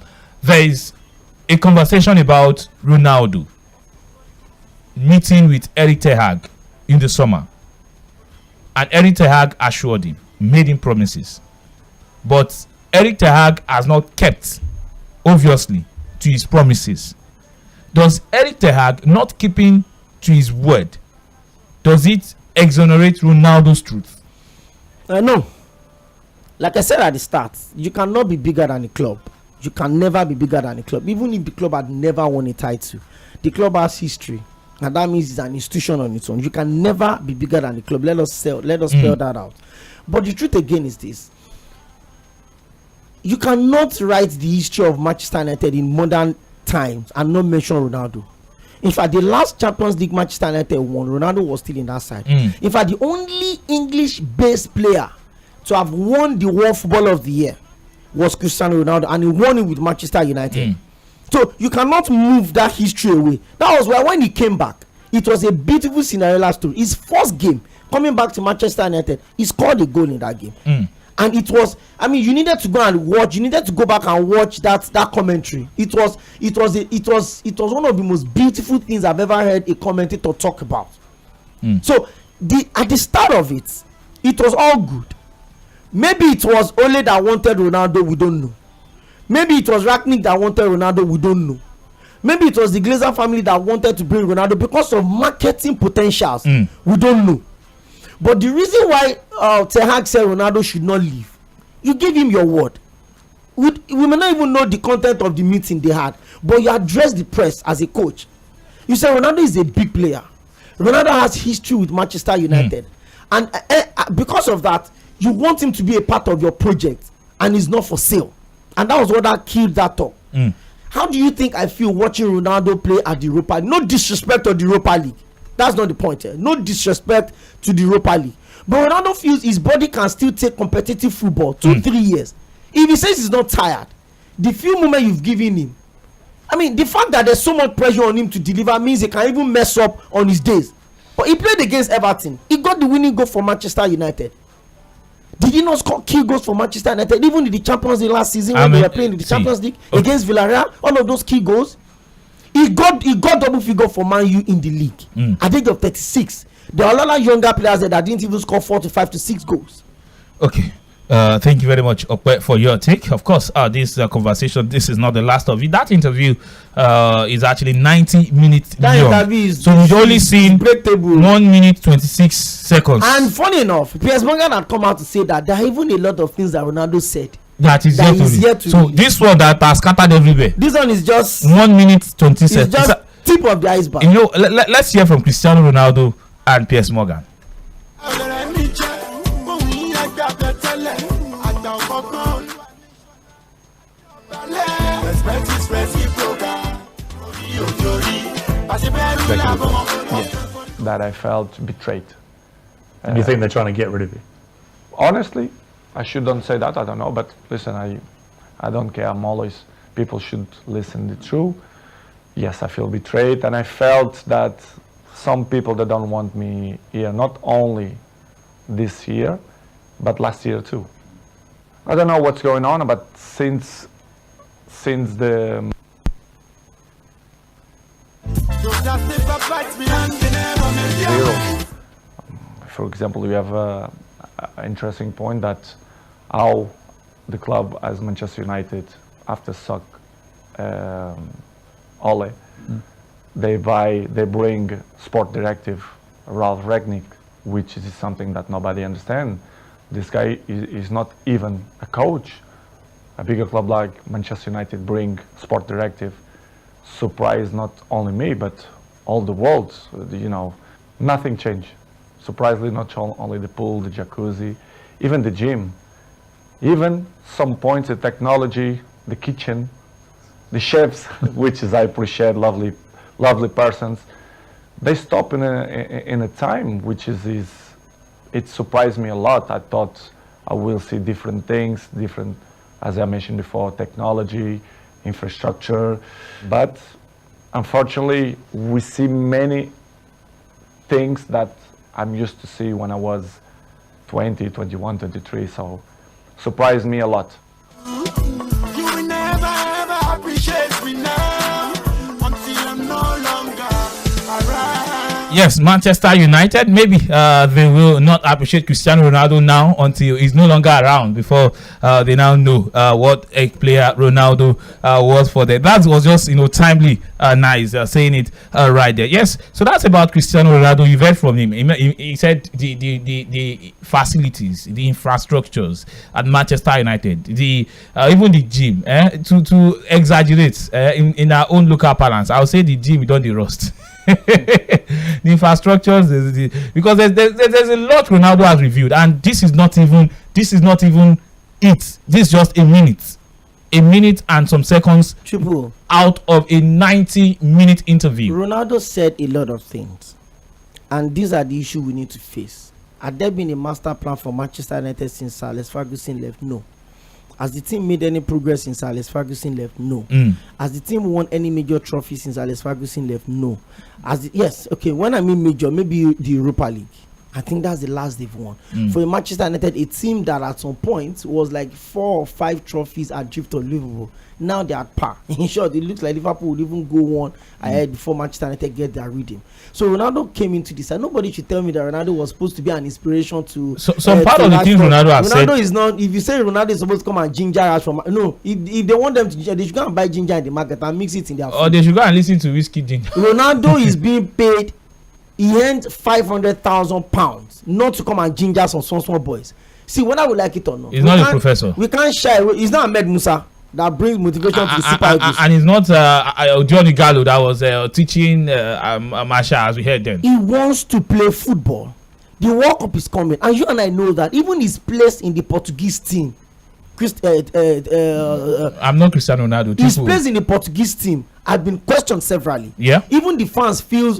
[SPEAKER 8] there is a conversation about Ronaldo meeting with Eric Ten Hag in the summer, and Eric Ten Hag assured him, made him promises, but Eric Ten Hag has not kept, obviously, to his promises. Does Eric Ten Hag not keeping to his word, does it exonerate Ronaldo's truth?
[SPEAKER 9] No. Like I said at the start, you cannot be bigger than a club. You can never be bigger than a club. Even if the club had never won a title, the club has history, and that means it's an institution on its own. You can never be bigger than the club. Let us spell that out. But the truth again is this: you cannot write the history of Manchester United in modern times and not mention Ronaldo. In fact, the last Champions League Manchester United won, Ronaldo was still in that side. In fact, the only English-based player to have won the World Footballer of the Year was Cristiano Ronaldo, and he won it with Manchester United. So you cannot move that history away. That was why when he came back, it was a beautiful Cinderella story. His first game coming back to Manchester United, he scored a goal in that game. And it was, I mean, you needed to go and watch. You needed to go back and watch that commentary. It was one of the most beautiful things I've ever heard a commentator talk about. So at the start of it, it was all good. Maybe it was Ole that wanted Ronaldo, we don't know. Maybe it was Rangnick that wanted Ronaldo, we don't know. Maybe it was the Glazer family that wanted to bring Ronaldo because of marketing potentials, we don't know. But the reason why Ten Hag said Ronaldo should not leave, you gave him your word. We may not even know the content of the meeting they had, but you addressed the press as a coach. You said Ronaldo is a big player. Ronaldo has history with Manchester United, and because of that, you want him to be a part of your project, and he's not for sale. And that was what that killed that talk. How do you think I feel watching Ronaldo play at the Europa League? No disrespect to the Europa League. That's not the point here. No disrespect to the Europa League. But Ronaldo feels his body can still take competitive football 2-3 years. If he says he's not tired, the few moments you've given him, I mean, the fact that there's so much pressure on him to deliver means he can even mess up on his days. But he played against Everton. He got the winning goal for Manchester United. Did he not score key goals for Manchester United? Even in the Champions League last season when they were playing in the Champions League against Villarreal, all of those key goals. He got double figure for Man U in the league at the age of 36. There are a lot of younger players that didn't even score 4 to 5 to 6 goals.
[SPEAKER 8] Okay. Thank you very much, Okwe, for your take. Of course, this conversation, this is not the last of it. That interview is actually 90 minutes long. So we've only seen 1 minute 26 seconds.
[SPEAKER 9] And funny enough, Piers Morgan had come out to say that there are even a lot of things that Ronaldo said
[SPEAKER 8] that is yet to so this one that has scattered everywhere.
[SPEAKER 9] This one is just
[SPEAKER 8] 1 minute 20 seconds.
[SPEAKER 9] It's just tip of the iceberg.
[SPEAKER 8] You know, let's hear from Cristiano Ronaldo and Piers Morgan.
[SPEAKER 19] That I felt betrayed.
[SPEAKER 20] And you think they're trying to get rid of you?
[SPEAKER 19] Honestly, I shouldn't say that. I don't know, but listen, I don't care. I'm always, people should listen the truth. Yes, I feel betrayed, and I felt that some people that don't want me here, not only this year, but last year too. I don't know what's going on, but since the for example, we have an interesting point that how the club as Manchester United, after suck Ole, they bring sport directive Ralph Rangnick, which is something that nobody understands. This guy is not even a coach. A bigger club like Manchester United bring sport directive. Surprised not only me, but all the world. You know, nothing changed. Surprisingly, not only the pool, the jacuzzi. even the gym, even some points in technology, the kitchen, the chefs, which is I appreciate, lovely persons. They stop in a time which is it surprised me a lot. I thought I will see different things, as I mentioned before, technology, infrastructure, but unfortunately we see many things that I'm used to see when I was 20, 21, 23, so surprised me a lot.
[SPEAKER 16] You will never ever appreciate me now until I'm no longer around.
[SPEAKER 8] Yes, Manchester United, maybe they will not appreciate Cristiano Ronaldo now until he's no longer around, before they now know what a player Ronaldo was for them. That was just, timely, nice, saying it right there. Yes, so that's about Cristiano Ronaldo. You've heard from him. He said the facilities, the infrastructures at Manchester United, even the gym, to exaggerate in our own local parlance, I would say the gym don't the rust. The infrastructures, because there's a lot Ronaldo has reviewed, and this is not even it. This is just a minute and some seconds out of a 90-minute interview.
[SPEAKER 9] Ronaldo said a lot of things, and these are the issues we need to face. Had there been a master plan for Manchester United since Sir Alex Ferguson left? No. Has the team made any progress since Alex Ferguson left? No. Has the team won any major trophy since Alex Ferguson left? No. Yes, okay, when I mean major, maybe the Europa League. I think that's the last they've won. For Manchester United, a team that at some point was like 4 or 5 trophies adrift of Liverpool. Now they're at par. In short, it looks like Liverpool would even go one ahead before Manchester United get their rhythm. So Ronaldo came into this, and nobody should tell me that Ronaldo was supposed to be an inspiration to.
[SPEAKER 8] So part of the things Ronaldo has said.
[SPEAKER 9] Ronaldo is not. If you say Ronaldo is supposed to come and ginger us from, no. If they want them to ginger, they should go and buy ginger in the market and mix it in their food.
[SPEAKER 8] Or they should go and listen to whiskey ginger.
[SPEAKER 9] Ronaldo is being paid. He earned £500,000 not to come and ginger some small boys. See, whether we like it or not,
[SPEAKER 8] he's not a professor.
[SPEAKER 9] We can't shy away. He's not Ahmed Musa that brings motivation to the Super Eagles.
[SPEAKER 8] And he's not Johnny Gallo that was teaching Masha, as we heard then.
[SPEAKER 9] He wants to play football. The World Cup is coming, and you and I know that. Even his place in the Portuguese team,
[SPEAKER 8] I'm not Cristiano Ronaldo.
[SPEAKER 9] His place in the Portuguese team had been questioned severally.
[SPEAKER 8] Yeah.
[SPEAKER 9] Even the fans feels,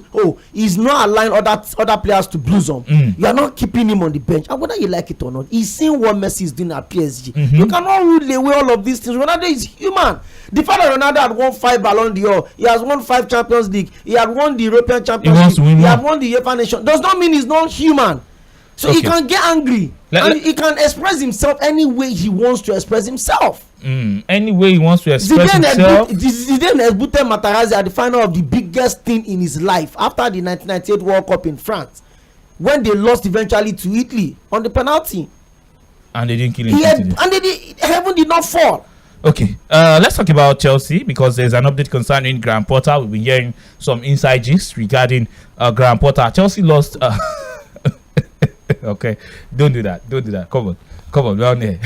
[SPEAKER 9] he's not allowing other players to blossom. You are not keeping him on the bench. And whether you like it or not, he's seen what Messi is doing at PSG. You cannot rule away all of these things. Ronaldo is human. The fact that Ronaldo had won 5 Ballon d'Or, he has won 5 Champions League, he had won the European Champions League, he had won the UEFA Nation, does not mean he's not human. So he can get angry, and he can express himself any way he wants to express himself.
[SPEAKER 8] Any way he wants to express himself.
[SPEAKER 9] Zidane executed Materazzi at the final of the biggest thing in his life after the 1998 World Cup in France, when they lost eventually to Italy on the penalty.
[SPEAKER 8] And they didn't kill him.
[SPEAKER 9] Heaven did not fall.
[SPEAKER 8] Okay, let's talk about Chelsea, because there's an update concerning Graham Potter. We've been hearing some inside gist regarding Graham Potter. Chelsea lost. Okay, don't do that. Come on, we're on here.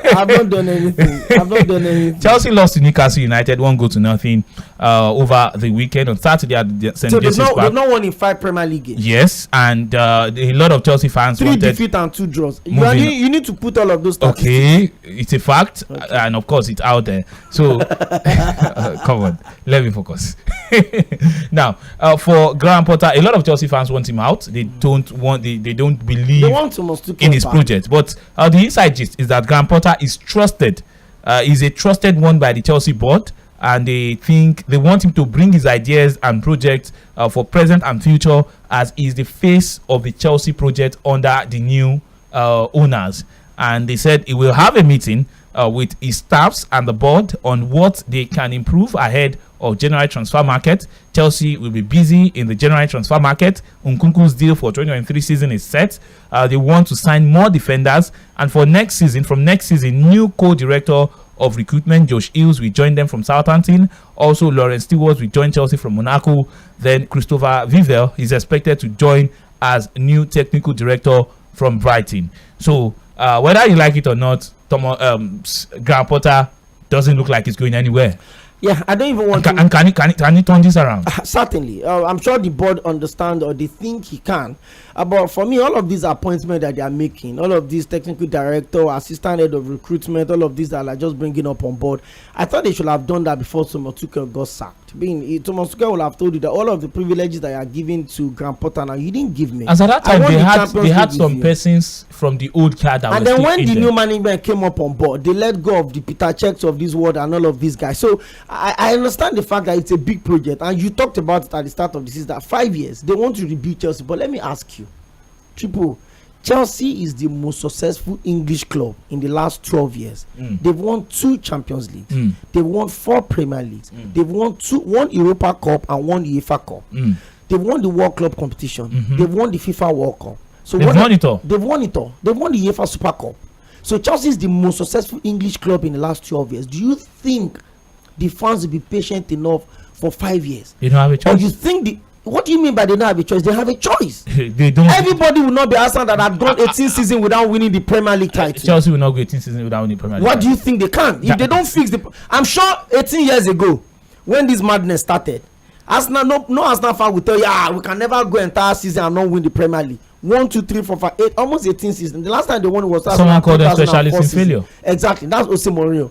[SPEAKER 9] I've not done anything.
[SPEAKER 8] Chelsea lost to Newcastle United 1-0 over the weekend on Saturday at the St. James's Park.
[SPEAKER 9] They've not won in 5 Premier League games.
[SPEAKER 8] Yes, and a lot of Chelsea fans
[SPEAKER 9] 3 defeats and 2 draws. You need to put all of those statistics.
[SPEAKER 8] Okay, it's a fact, and of course it's out there. So come on, let me focus. Now, for Graham Potter, a lot of Chelsea fans want him out. They don't believe in his project. But the inside gist is that Graham Potter is trusted. Is a trusted one by the Chelsea board, and they want him to bring his ideas and projects for present and future, as is the face of the Chelsea project under the new owners. And they said he will have a meeting with his staffs and the board on what they can improve ahead of January transfer market. Chelsea will be busy in the January transfer market. Nkunku's deal for 2023 season is set. They want to sign more defenders, and from next season, new co-director of recruitment Josh Hills will join them from Southampton. Also, Lawrence Stewart will join Chelsea from Monaco. Then Christopher Vivel is expected to join as new technical director from Brighton. So whether you like it or not, Graham Potter doesn't look like he's going anywhere.
[SPEAKER 9] Yeah, I don't even want
[SPEAKER 8] to. And can he turn this around?
[SPEAKER 9] Certainly. I'm sure the board understand or they think he can. But for me, all of these appointments that they are making, all of these technical director, assistant head of recruitment, all of these that are just bringing up on board, I thought they should have done that before Thomas Tuchel got sacked. Thomas Tuchel will have told you that all of the privileges that you are giving to Graham Potter now, you didn't give me.
[SPEAKER 8] As at that time, they had some persons from the old card that
[SPEAKER 9] and then when the new management came up on board, they let go of the Peter Checks of this world and all of these guys. So I understand the fact that it's a big project, and you talked about it at the start of the season that 5 years they want to rebuild Chelsea. But let me ask you, Triple, Chelsea is the most successful English club in the last 12 years. They've won 2 Champions Leagues. They've won 4 Premier Leagues. They've won 1 Europa Cup and 1 UEFA Cup. They've won the World Club competition. They've won the FIFA World Cup. So
[SPEAKER 8] they've won it all.
[SPEAKER 9] They've won it all. They've won the UEFA Super Cup. So Chelsea is the most successful English club in the last 12 years. Do you think the fans will be patient enough for 5 years?
[SPEAKER 8] They don't have a choice.
[SPEAKER 9] Or you think what do you mean by they don't have a choice? They have a choice.
[SPEAKER 8] They don't.
[SPEAKER 9] Everybody will not be Arsenal that had gone 18 seasons without winning the Premier League title.
[SPEAKER 8] Chelsea will not go 18 seasons without winning the Premier League.
[SPEAKER 9] What do you think they can? If they don't fix the, I'm sure 18 years ago, when this madness started, Arsenal, no Arsenal fan will tell you, we can never go entire season and not win the Premier League. 1, 2, 3, 4, 5, 8, almost 18 seasons. The last time they won it was
[SPEAKER 8] someone called them specialists in failure.
[SPEAKER 9] Exactly, that's Jose Mourinho.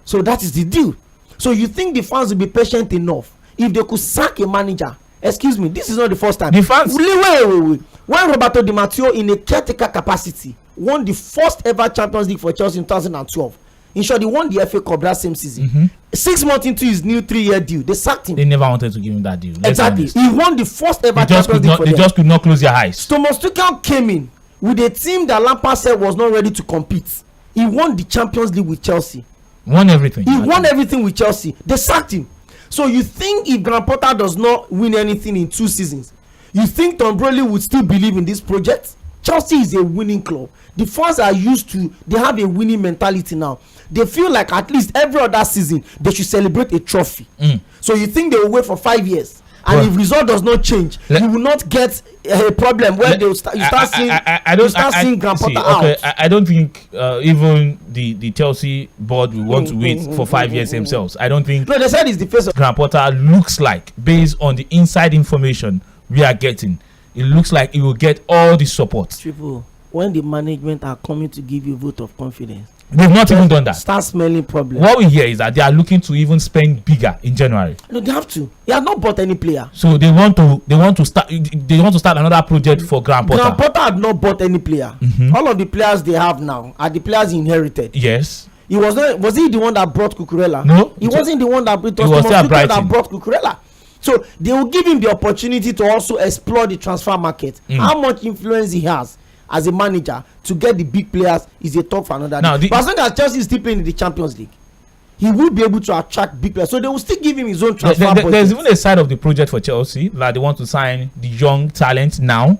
[SPEAKER 9] So that is the deal. So you think the fans will be patient enough if they could sack a manager? Excuse me, this is not the first time.
[SPEAKER 8] The fans.
[SPEAKER 9] Wait. When Roberto Di Matteo in a caretaker capacity won the first ever Champions League for Chelsea in 2012. In short, he won the FA Cup that same season. 6 months into his new 3-year deal, they sacked him.
[SPEAKER 8] They never wanted to give him that deal.
[SPEAKER 9] Exactly. He won the first ever Champions League for them.
[SPEAKER 8] They just could not close their eyes.
[SPEAKER 9] Thomas Tuchel came in with a team that Lampard said was not ready to compete. He won the Champions League with Chelsea.
[SPEAKER 8] Won everything.
[SPEAKER 9] He won everything with Chelsea. They sacked him. So you think if Graham Potter does not win anything in 2 seasons, you think Tom Brady would still believe in this project? Chelsea is a winning club. The fans are used to, they have a winning mentality now. They feel like at least every other season they should celebrate a trophy. So you think they will wait for 5 years, and if result does not change, you will not get a problem where they will start seeing Graham Potter out.
[SPEAKER 8] Okay, I don't think even the Chelsea board will want to wait for 5 years themselves. I don't think.
[SPEAKER 9] No, they said it's the face of
[SPEAKER 8] Graham Potter looks like, based on the inside information we are getting, it looks like he will get all the support.
[SPEAKER 9] Triple, when the management are coming to give you a vote of confidence,
[SPEAKER 8] they've not even done that.
[SPEAKER 9] Start smelling problems.
[SPEAKER 8] What we hear is that they are looking to even spend bigger in January.
[SPEAKER 9] No, they have to. They have not bought any player.
[SPEAKER 8] So they want to start another project for Graham Potter.
[SPEAKER 9] Graham Potter had not bought any player. All of the players they have now are the players he inherited.
[SPEAKER 8] Yes.
[SPEAKER 9] He was he the one that brought Cucurella?
[SPEAKER 8] No.
[SPEAKER 9] He wasn't the one that brought that brought Cucurella. So they will give him the opportunity to also explore the transfer market. How much influence he has as a manager to get the big players is a talk for another day. But as long as Chelsea is still playing in the Champions League, he will be able to attract big players. So they will still give him his own transfer budget.
[SPEAKER 8] There's even a side of the project for Chelsea that they want to sign the young talent now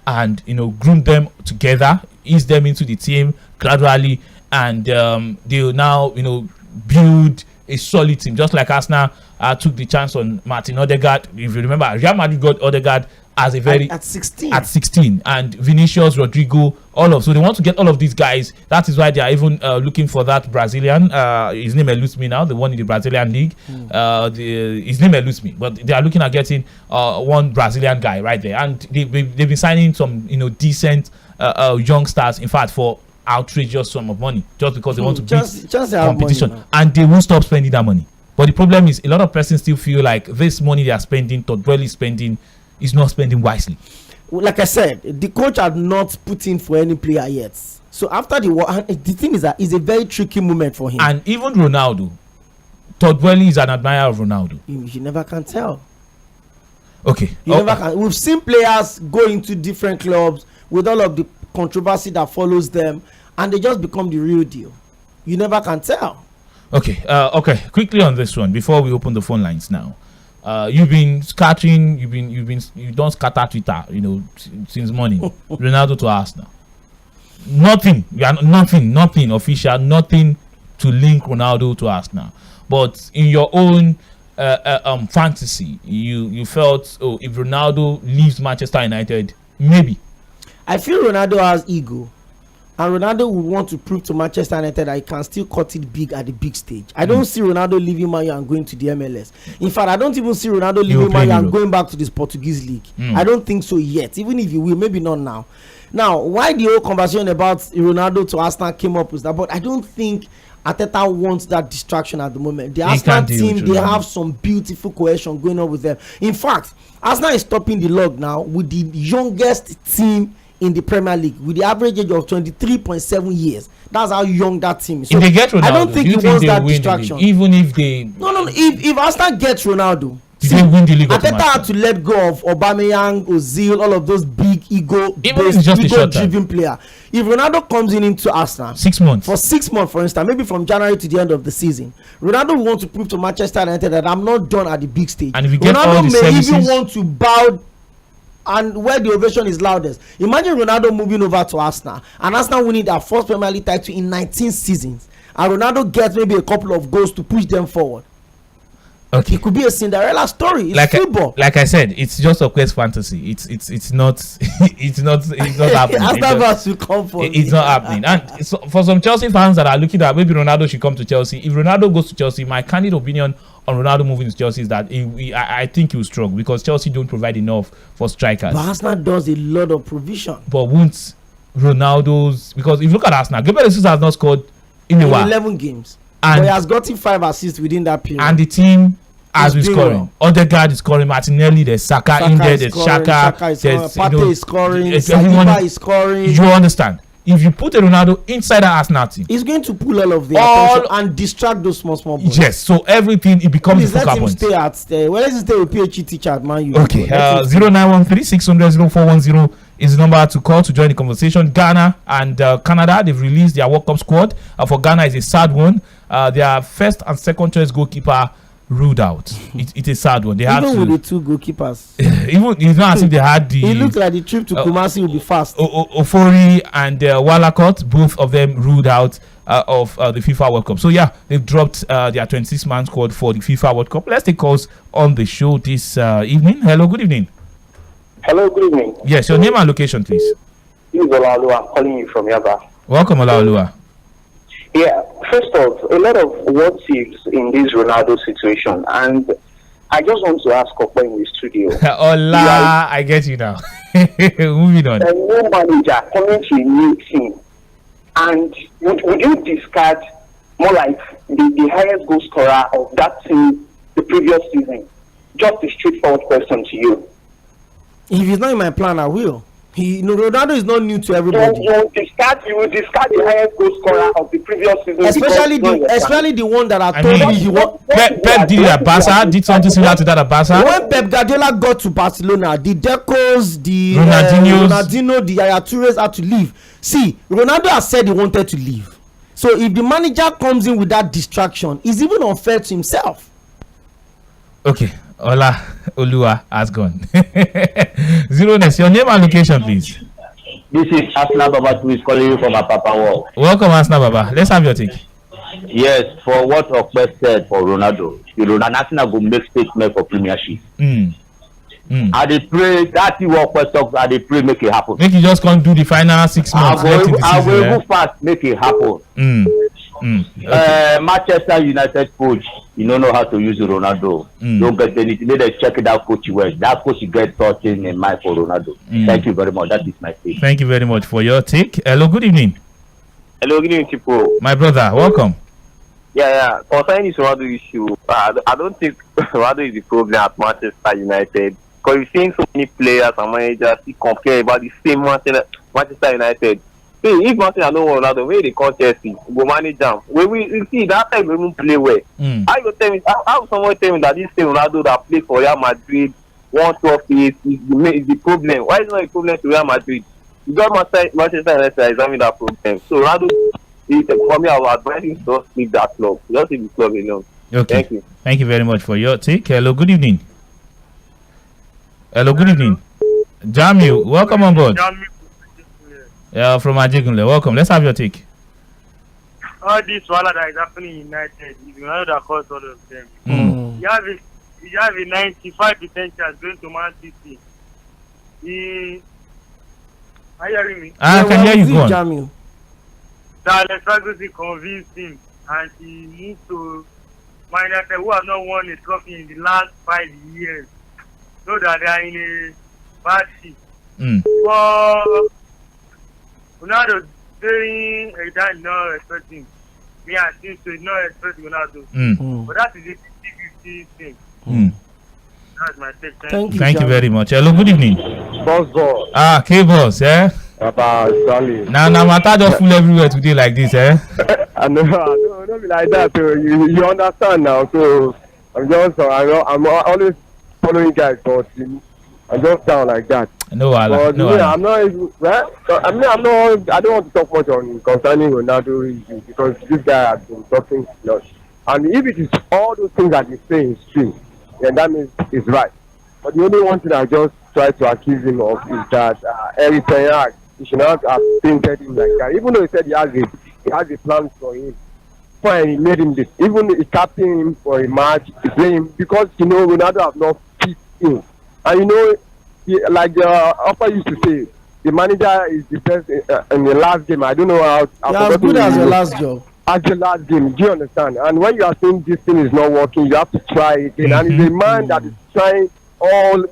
[SPEAKER 8] and groom them together, ease them into the team gradually, and they will now build a solid team, just like Arsenal took the chance on Martin Odegaard. If you remember, Real Madrid got Odegaard as a very
[SPEAKER 9] at
[SPEAKER 8] 16, and Vinicius, Rodrigo, so they want to get all of these guys. That is why they are even looking for that Brazilian. His name eludes me now. The one in the Brazilian league. His name eludes me, but they are looking at getting one Brazilian guy right there, and they've been signing some decent young stars. In fact, for outrageous sum of money, just because they want to beat competition, and they won't stop spending that money. But the problem is, a lot of persons still feel like this money they are spending, Todd Boehly spending, is not spending wisely.
[SPEAKER 9] Like I said, the coach had not put in for any player yet. So after the thing is that it's a very tricky moment for him.
[SPEAKER 8] And even Ronaldo, Todd Boehly is an admirer of Ronaldo.
[SPEAKER 9] You never can tell.
[SPEAKER 8] Okay.
[SPEAKER 9] You never can. We've seen players go into different clubs with all of the controversy that follows them, and they just become the real deal. You never can tell.
[SPEAKER 8] Okay. Quickly on this one before we open the phone lines now. You've been scattering. You don't scatter Twitter. Since morning. Ronaldo to Arsenal. Nothing. Nothing official. Nothing to link Ronaldo to Arsenal. But in your own fantasy, you felt, if Ronaldo leaves Manchester United, maybe.
[SPEAKER 9] I feel Ronaldo has ego. And Ronaldo would want to prove to Manchester United that he can still cut it big at the big stage. I don't see Ronaldo leaving Man U and going to the MLS. In fact, I don't even see Ronaldo leaving Man U and going back to this Portuguese league. I don't think so yet. Even if he will, maybe not now. Now, why the whole conversation about Ronaldo to Arsenal came up with that? But I don't think Arteta wants that distraction at the moment. The Arsenal team, they have some beautiful cohesion going on with them. In fact, Arsenal is topping the log now with the youngest team in the Premier League, with the average age of 23.7 years. That's how young that team is. So
[SPEAKER 8] if they get Ronaldo,
[SPEAKER 9] I don't think he wants that distraction.
[SPEAKER 8] Even if they
[SPEAKER 9] if Arsenal gets Ronaldo,
[SPEAKER 8] they win the league.
[SPEAKER 9] Arteta had to let go of Aubameyang, Ozil, all of those big ego-driven player. If Ronaldo comes into Arsenal
[SPEAKER 8] 6 months,
[SPEAKER 9] for 6 months, for instance, maybe from January to the end of the season, Ronaldo will want to prove to Manchester United that I'm not done at the big stage.
[SPEAKER 8] And if you get
[SPEAKER 9] Ronaldo
[SPEAKER 8] all the
[SPEAKER 9] may
[SPEAKER 8] services,
[SPEAKER 9] even want to bow and where the ovation is loudest. Imagine Ronaldo moving over to Arsenal and Arsenal winning their first Premier League title in 19 seasons, and Ronaldo gets maybe a couple of goals to push them forward.
[SPEAKER 8] Okay.
[SPEAKER 9] It could be a Cinderella story. It's football.
[SPEAKER 8] Like I said, it's just a quest fantasy. It's not it's not happening. It's not happening. And so for some Chelsea fans that are looking at maybe Ronaldo should come to Chelsea, if Ronaldo goes to Chelsea, my candid opinion on Ronaldo moving to Chelsea is that I think he will struggle because Chelsea don't provide enough for strikers.
[SPEAKER 9] But Arsenal does a lot of provision.
[SPEAKER 8] But won't Ronaldo's, because if you look at Arsenal, Gabriel Jesus has not scored in a while.
[SPEAKER 9] 11 games. And but he has gotten 5 assists within that period.
[SPEAKER 8] And the team has been scoring. Odegaard is scoring. Martinelli, there's Saka in there. There's Xhaka. There's
[SPEAKER 9] Partey is scoring. Saliba is scoring.
[SPEAKER 8] You understand? If you put a Ronaldo inside the Arsenal team,
[SPEAKER 9] he's going to pull all of the attention and distract those small boys.
[SPEAKER 8] Yes, so everything it becomes
[SPEAKER 9] the focal point. Stay at let's stay with PhD teacher at Man U.
[SPEAKER 8] Okay, 0913-600-0410 is the number to call to join the conversation. Ghana and Canada, they've released their World Cup squad. For Ghana, it's a sad one. Their first and second choice goalkeeper ruled out. It's a sad one. They
[SPEAKER 9] even had with the 2 goalkeepers.
[SPEAKER 8] Even it's not as if they had the.
[SPEAKER 9] It looked like the trip to Kumasi will be fast.
[SPEAKER 8] Ofori and Walacott, both of them ruled out of the FIFA World Cup. So yeah, they've dropped their 26-man squad for the FIFA World Cup. Let's take calls on the show this evening. Hello, good evening.
[SPEAKER 21] Hello, good evening.
[SPEAKER 8] Yes, your name and location, please.
[SPEAKER 21] This is Olaoluwa. I'm calling you from Yaba.
[SPEAKER 8] Welcome, Olaoluwa.
[SPEAKER 21] Yeah, first off, a lot of what ifs in this Ronaldo situation, and I just want to ask Okpa in the studio.
[SPEAKER 8] Hola, I get you now. Moving on.
[SPEAKER 21] A new manager coming to a new team, and would you discard more like the highest goal scorer of that team the previous season? Just a straightforward question to you.
[SPEAKER 9] If it's not in my plan, I will. Ronaldo is not new to everybody.
[SPEAKER 21] You will discard the highest goal scorer of the previous season.
[SPEAKER 9] Especially the one that I told you he was.
[SPEAKER 8] Pep did it at Barca, did something similar to that at Barca.
[SPEAKER 9] When Pep Guardiola got to Barcelona, the Decos, the
[SPEAKER 8] Ronaldinho,
[SPEAKER 9] the Yaya Toures had to leave. See, Ronaldo has said he wanted to leave. So if the manager comes in with that distraction, it's even unfair to himself.
[SPEAKER 8] Okay. Olua has gone. Zeroness, your name and location, please.
[SPEAKER 22] This is Asna Baba who is calling you from Apapa Wall.
[SPEAKER 8] Welcome, Asna Baba. Let's have your take.
[SPEAKER 22] Yes, for what Okpe said for Ronaldo, Ronaldo will make statement for Premiership. I dey pray that you Okpe talks. I dey pray make it happen.
[SPEAKER 8] Make you just come do the final 6 months.
[SPEAKER 22] I will go fast, make it happen. Okay. Manchester United coach, you don't know how to use Ronaldo. Don't get anything. They check it out, coach. Well, that coach get something in mind for Ronaldo. Thank you very much. That is my take.
[SPEAKER 8] Thank you very much for your take. Hello, good evening.
[SPEAKER 21] Hello, good evening, Tipo.
[SPEAKER 8] My brother, welcome.
[SPEAKER 21] Yeah. Concerning this Ronaldo issue, I don't think Ronaldo is the problem at Manchester United. Because you've seen so many players and managers complain about the same Manchester United. If Manchester don't want Ronaldo, maybe they call Chelsea, go manage them. We see that time we won't play well. How you tell me? How someone tell me that this same Ronaldo that play for Real Madrid 1-12 is the problem? Why is it not a problem to Real Madrid? You got Manchester United is having that problem. So Ronaldo, for me, I would advise him to just leave that club. Just leave the club alone.
[SPEAKER 8] Okay.
[SPEAKER 21] Thank you.
[SPEAKER 8] Thank you very much for your take. Hello, good evening. Hello, good evening. Jamil, welcome on board. From Ajegunle, welcome. Let's have your take.
[SPEAKER 23] All this wala that is happening in United, you know that caused all of them. You have a 95% chance going to Man City. Are you hearing me?
[SPEAKER 8] I can hear you. Go on.
[SPEAKER 23] that Alex Ferguson convinced him and he moved to Man United, who have not won a trophy in the last 5 years. So that they are in a bad shape. For Ronaldo saying that not expecting me, I think so not expecting Ronaldo. But that is a 50-50 thing. That's my take.
[SPEAKER 8] Thank you very much. Hello, good evening.
[SPEAKER 2] Boss.
[SPEAKER 8] K-Boss, eh? Now, matter just full everywhere today like this, eh?
[SPEAKER 2] I know, don't be like that. You understand now. So I'm always following guys, but I just sound like that.
[SPEAKER 8] No,
[SPEAKER 2] I'm not even. Well, I don't want to talk much on concerning Ronaldo because this guy has been talking a lot. And if it is all those things that he's saying is true, then that means it's right. But the only one thing I just try to accuse him of is that Eric Ten Hag, he should not have painted him like that. Even though he said he has a plan for him. Fine, he made him this. Even he captained him for a match, he played him because Ronaldo have not fit in. And like the upper used to say, the manager is the best in the last game. I don't know how.
[SPEAKER 9] As good as the last job.
[SPEAKER 2] As the last game, do you understand? And when you are saying this thing is not working, you have to try again. And he's a man that is trying all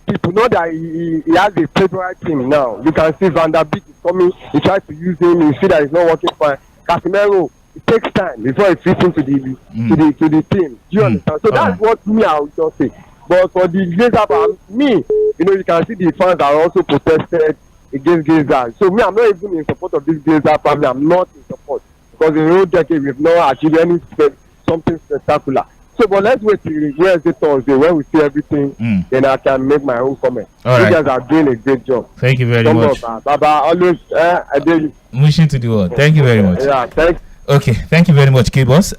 [SPEAKER 2] people. Know that he has a favorite team now. You can see Van der Beek is coming. He tries to use him. You see that it's not working fine. Casemiro, it takes time before it fits into the team. Do you understand? So that's what me I would just say. But for the Glazers, me, you can see the fans are also protested against Glazers. So me, I'm not even in support of this Glazer family. I'm not in support. Because in the whole decade, we've not achieved something spectacular. So, but let's wait till Wednesday, Thursday, when we see everything, then I can make my own comment.
[SPEAKER 8] All right.
[SPEAKER 2] You guys are doing a great job.
[SPEAKER 8] Thank you very much.
[SPEAKER 2] Baba, always, I do.
[SPEAKER 8] Wishing to do well. Thank you very much.
[SPEAKER 2] Yeah, thanks.
[SPEAKER 8] Okay, thank you very much, K-Boss.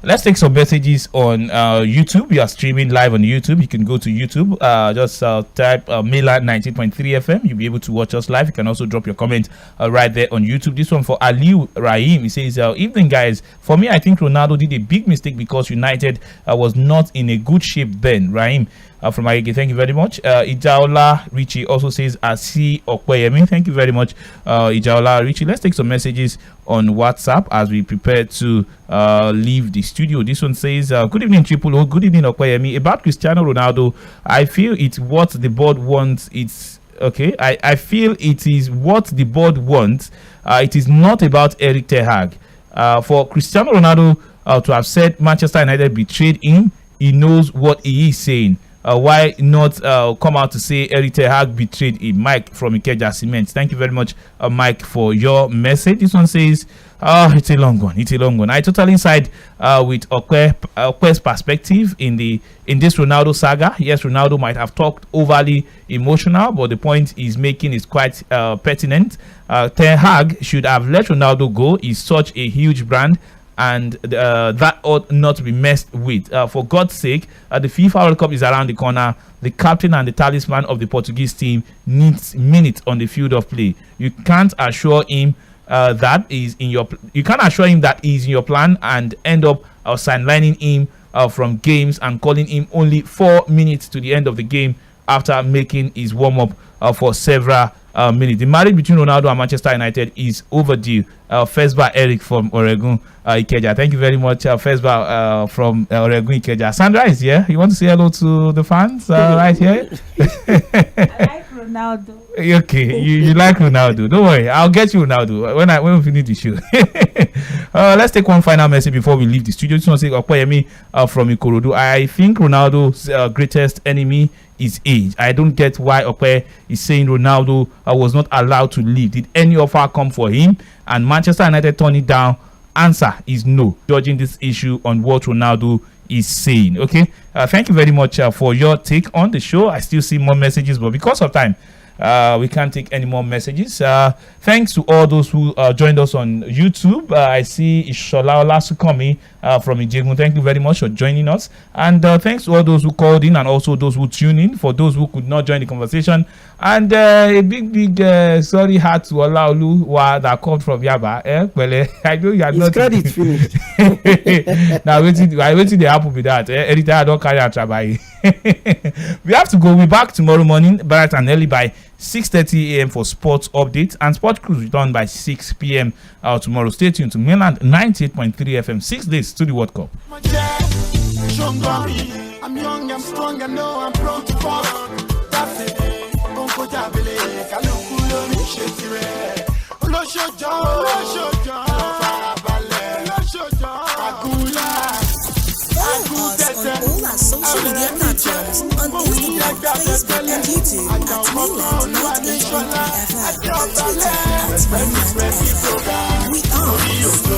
[SPEAKER 8] Let's take some messages on YouTube. We are streaming live on YouTube. You can go to YouTube, just type Mainland 19.3 FM. You'll be able to watch us live. You can also drop your comment right there on YouTube. This one for Aliu Rahim. He says, evening, guys. For me, I think Ronaldo did a big mistake because United was not in a good shape then. Rahim from Agege, thank you very much. Ijaola Richie also says, Asi Okweyemi. Thank you very much, Ijaola Richie. Let's take some messages on WhatsApp as we prepare to leave the studio. This one says, good evening, Triple O. Good evening, Okweyemi. About Cristiano Ronaldo, I feel it's what the board wants. It's okay. I feel it is what the board wants. It is not about Eric Ten Hag. For Cristiano Ronaldo to have said Manchester United betrayed him, he knows what he is saying. Why not come out to say Eric Ten Hag betrayed him? Mike from Ikeja Cement. Thank you very much, Mike, for your message. This one says, it's a long one. It's a long one. I totally side with Okwe's perspective in this Ronaldo saga. Yes, Ronaldo might have talked overly emotional, but the point he's making is quite pertinent. Ten Hag should have let Ronaldo go. He's such a huge brand, and that ought not to be messed with. For God's sake, the FIFA World Cup is around the corner. The captain and the talisman of the Portuguese team needs minutes on the field of play. You can't assure him that is in your. You can't assure him that he's in your plan and end up sidelining him from games and calling him only 4 minutes to the end of the game after making his warm up for several minutes. The marriage between Ronaldo and Manchester United is overdue. Fesba Eric from Oregon, Ikeja. Thank you very much, Fesba from Oregon, Ikeja. Sandra is here. You want to say hello to the fans right here?
[SPEAKER 3] I like Ronaldo.
[SPEAKER 8] Okay, you like Ronaldo. Don't worry, I'll get you Ronaldo when we finish the show. Let's take one final message before we leave the studio. Just want to say, Okoyemi from Ikorodu. I think Ronaldo's greatest enemy is age. I don't get why Okoye is saying Ronaldo was not allowed to leave. Did any offer come for him? And Manchester United turn it down? Answer is no. Judging this issue on what Ronaldo is saying. Okay, thank you very much for your take on the show. I still see more messages, but because of time, we can't take any more messages. Thanks to all those who joined us on YouTube. I see Ishola Olasukomi from Ijegun. Thank you very much for joining us. And thanks to all those who called in and also those who tuned in. For those who could not join the conversation. And a big sorry heart to Olaolu that called from Yaba. I know you are not.
[SPEAKER 9] Credit finished.
[SPEAKER 8] Now, I waiting the happen with that. Anytime I don't carry out. We have to go. We'll be back tomorrow morning, bright and early by 6:30 a.m. for sports updates, and Sports Cruise return by 6 p.m. Tomorrow. Stay tuned to Mainland 98.3 FM. 6 days to the World Cup.
[SPEAKER 16] I'm young, I'm strong, I know I'm proud to follow. That's it. Comfortably, Kalukulo mi shetire. Oloshojo,
[SPEAKER 1] Follow us on all our social media platforms on Instagram, Facebook, and YouTube at Mainland 98.3 FM, on Twitter at Mainland FM. We are